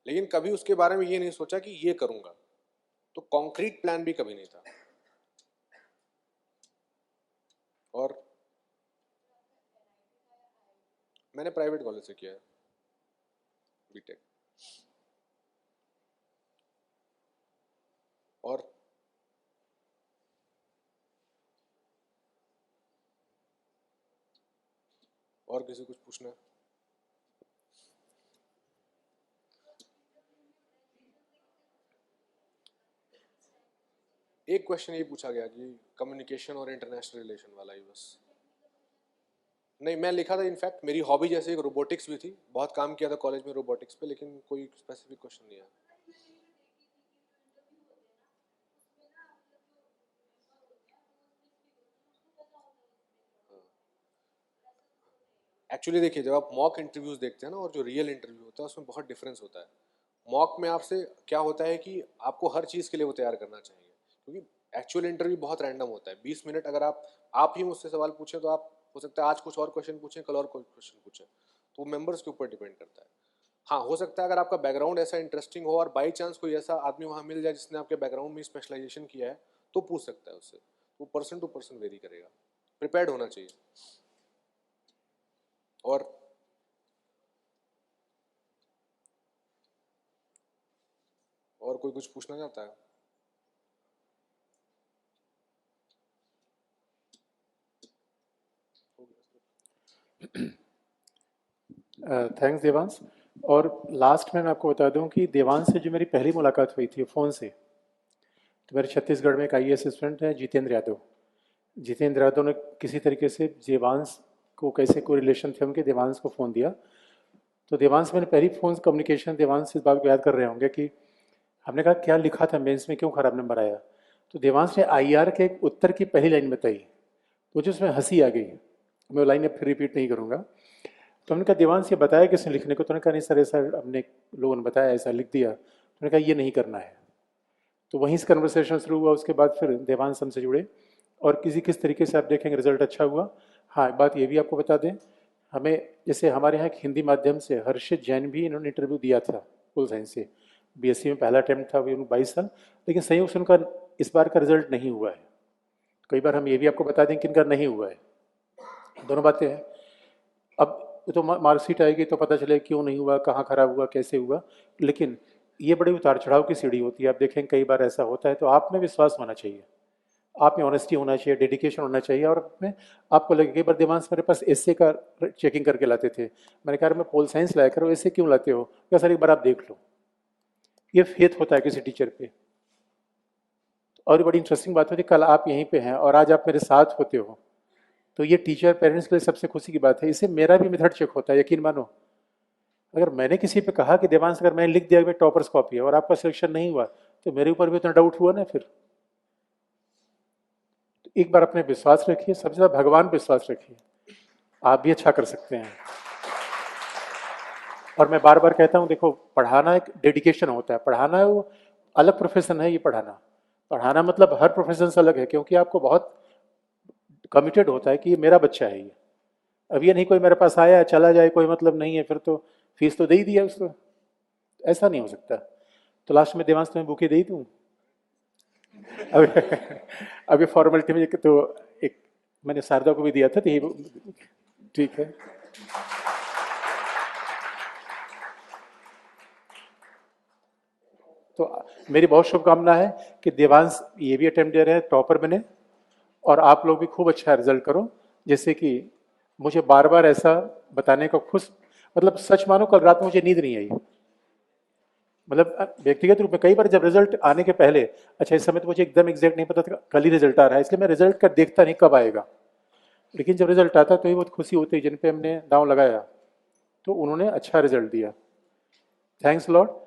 S2: लेकिन कभी उसके बारे में ये नहीं सोचा कि ये करूंगा। तो कॉन्क्रीट प्लान भी कभी नहीं था। और मैंने प्राइवेट कॉलेज से किया है बीटेक। और किसी कुछ पूछना है? एक क्वेश्चन ये पूछा गया कि कम्युनिकेशन और इंटरनेशनल रिलेशन वाला ही बस। नहीं, मैं लिखा था इनफैक्ट, मेरी हॉबी जैसे एक रोबोटिक्स भी थी, बहुत काम किया था कॉलेज में रोबोटिक्स पे, लेकिन कोई स्पेसिफिक क्वेश्चन नहीं आया। एक्चुअली देखिए, जब आप मॉक इंटरव्यूज देखते हैं ना और जो रियल इंटरव्यू होता है उसमें बहुत डिफरेंस होता है। मॉक में आपसे क्या होता है कि आपको हर चीज़ के लिए वो तैयार करना चाहिए, क्योंकि एक्चुअल इंटरव्यू बहुत रैंडम होता है। 20 मिनट अगर आप ही मुझसे सवाल पूछें तो आप, हो सकता है आज कुछ और क्वेश्चन पूछें, कल और कोई क्वेश्चन पूछें, तो मेंबर्स के ऊपर डिपेंड करता है। हाँ, हो सकता है अगर आपका बैकग्राउंड ऐसा इंटरेस्टिंग हो और बाई चांस कोई ऐसा आदमी वहाँ मिल जाए जिसने आपके बैकग्राउंड में स्पेशलाइजेशन किया है, तो पूछ सकता है उससे। वो पर्सन टू पर्सन वेरी करेगा, प्रिपेयर्ड होना चाहिए। और कोई कुछ पूछना चाहता है?
S1: थैंक्स देवांश। और लास्ट में मैं आपको बता दूं कि देवांश से जो मेरी पहली मुलाकात हुई थी फ़ोन से, तो मेरे छत्तीसगढ़ में एक आईएएस स्टूडेंट है जितेंद्र यादव। जितेंद्र यादव ने किसी तरीके से देवांश को, कैसे कोई रिलेशन थे उनके, देवांश को फ़ोन दिया। तो देवांश मैंने पहली फ़ोन कम्युनिकेशन देवांश से इस बात को याद कर रहे होंगे कि हमने कहा क्या लिखा था मेंस में, क्यों खराब नंबर आया। तो देवांश ने आईआर के एक उत्तर की पहली लाइन बताई, तो मुझे उसमें हंसी आ गई। मैं वो लाइन अब फिर रिपीट नहीं करूँगा। तो हमने कहा देवांश ये बताया किसने लिखने को, तो उन्होंने कहा नहीं सर ऐसा हमने लोगों ने बताया, ऐसा लिख दिया। तो उन्होंने कहा ये नहीं करना है। तो वहीं से कन्वर्सेशन शुरू हुआ। उसके बाद फिर देवांश हमसे जुड़े और किस तरीके से आप देखेंगे रिजल्ट अच्छा हुआ। हाँ, एक बात ये भी आपको बता दें, हमें जैसे हमारे यहाँ एक हिंदी माध्यम से हर्षित जैन भी इन्होंने इंटरव्यू दिया था पोल साइंस से, बीएससी में पहला अटेम्प्ट था, अभी उनको 22 साल, लेकिन संयोग से उनका इस बार का रिजल्ट नहीं हुआ है। कई बार हम ये भी आपको बता दें कि इनका नहीं हुआ है, दोनों बातें हैं। अब तो मार्कशीट आएगी तो पता चले क्यों नहीं हुआ, कहाँ खराब हुआ, कैसे हुआ, लेकिन ये बड़ी उतार चढ़ाव की सीढ़ी होती है। आप देखें कई बार ऐसा होता है, तो आप में विश्वास होना चाहिए, आप में ऑनेस्टी होना चाहिए, डेडिकेशन होना चाहिए। और में आपको लगे, कई बार देवांश मेरे पास एसए का चेकिंग करके लाते थे, मैंने कहा मैं पोल साइंस लाया करो, एसए क्यों लाते हो, क्या सर एक बार आप देख लो। ये फेथ होता है किसी टीचर पे। और बड़ी इंटरेस्टिंग बात होती है, कल आप यहीं पे हैं और आज आप मेरे साथ होते हो, तो ये टीचर पेरेंट्स के लिए सबसे खुशी की बात है। इससे मेरा भी मेथड चेक होता है, यकीन मानो। अगर मैंने किसी पे कहा कि देवांश अगर मैंने लिख दिया कि टॉपर्स कॉपी है और आपका सिलेक्शन नहीं हुआ, तो मेरे ऊपर भी उतना डाउट हुआ ना। फिर तो एक बार अपने विश्वास रखिए, सबसे ज्यादा भगवान पे विश्वास रखिए, आप भी अच्छा कर सकते हैं। और मैं बार बार कहता हूँ, देखो पढ़ाना एक डेडिकेशन होता है, पढ़ाना वो अलग प्रोफेशन है। ये पढ़ाना पढ़ाना मतलब हर प्रोफेशन से अलग है, क्योंकि आपको बहुत कमिटेड होता है कि ये मेरा बच्चा है। ये अब ये नहीं कोई मेरे पास आया चला जाए, कोई मतलब नहीं है, फिर तो फीस तो दे ही दिया उसको, ऐसा नहीं हो सकता। तो लास्ट में देवांश तुम्हें बुके दे ही दूँ। अभी फॉर्मेलिटी में तो एक मैंने शारदा को भी दिया था, तो ये ठीक है। तो मेरी बहुत शुभकामना है कि देवांश ये भी अटेम्प्ट दे रहे हैं, टॉपर बने, और आप लोग भी खूब अच्छा रिजल्ट करो। जैसे कि मुझे बार बार ऐसा बताने का खुश, मतलब सच मानो कल रात में मुझे नींद नहीं आई, मतलब व्यक्तिगत रूप में कई बार जब रिजल्ट आने के पहले, अच्छा इस समय तो मुझे एकदम एग्जैक्ट नहीं पता था कल ही रिजल्ट आ रहा है, इसलिए मैं रिजल्ट का देखता नहीं कब आएगा, लेकिन जब रिजल्ट आता तो ये बहुत खुशी होती है। जिन पे हमने दांव लगाया तो उन्होंने अच्छा रिजल्ट दिया। Thanks lot.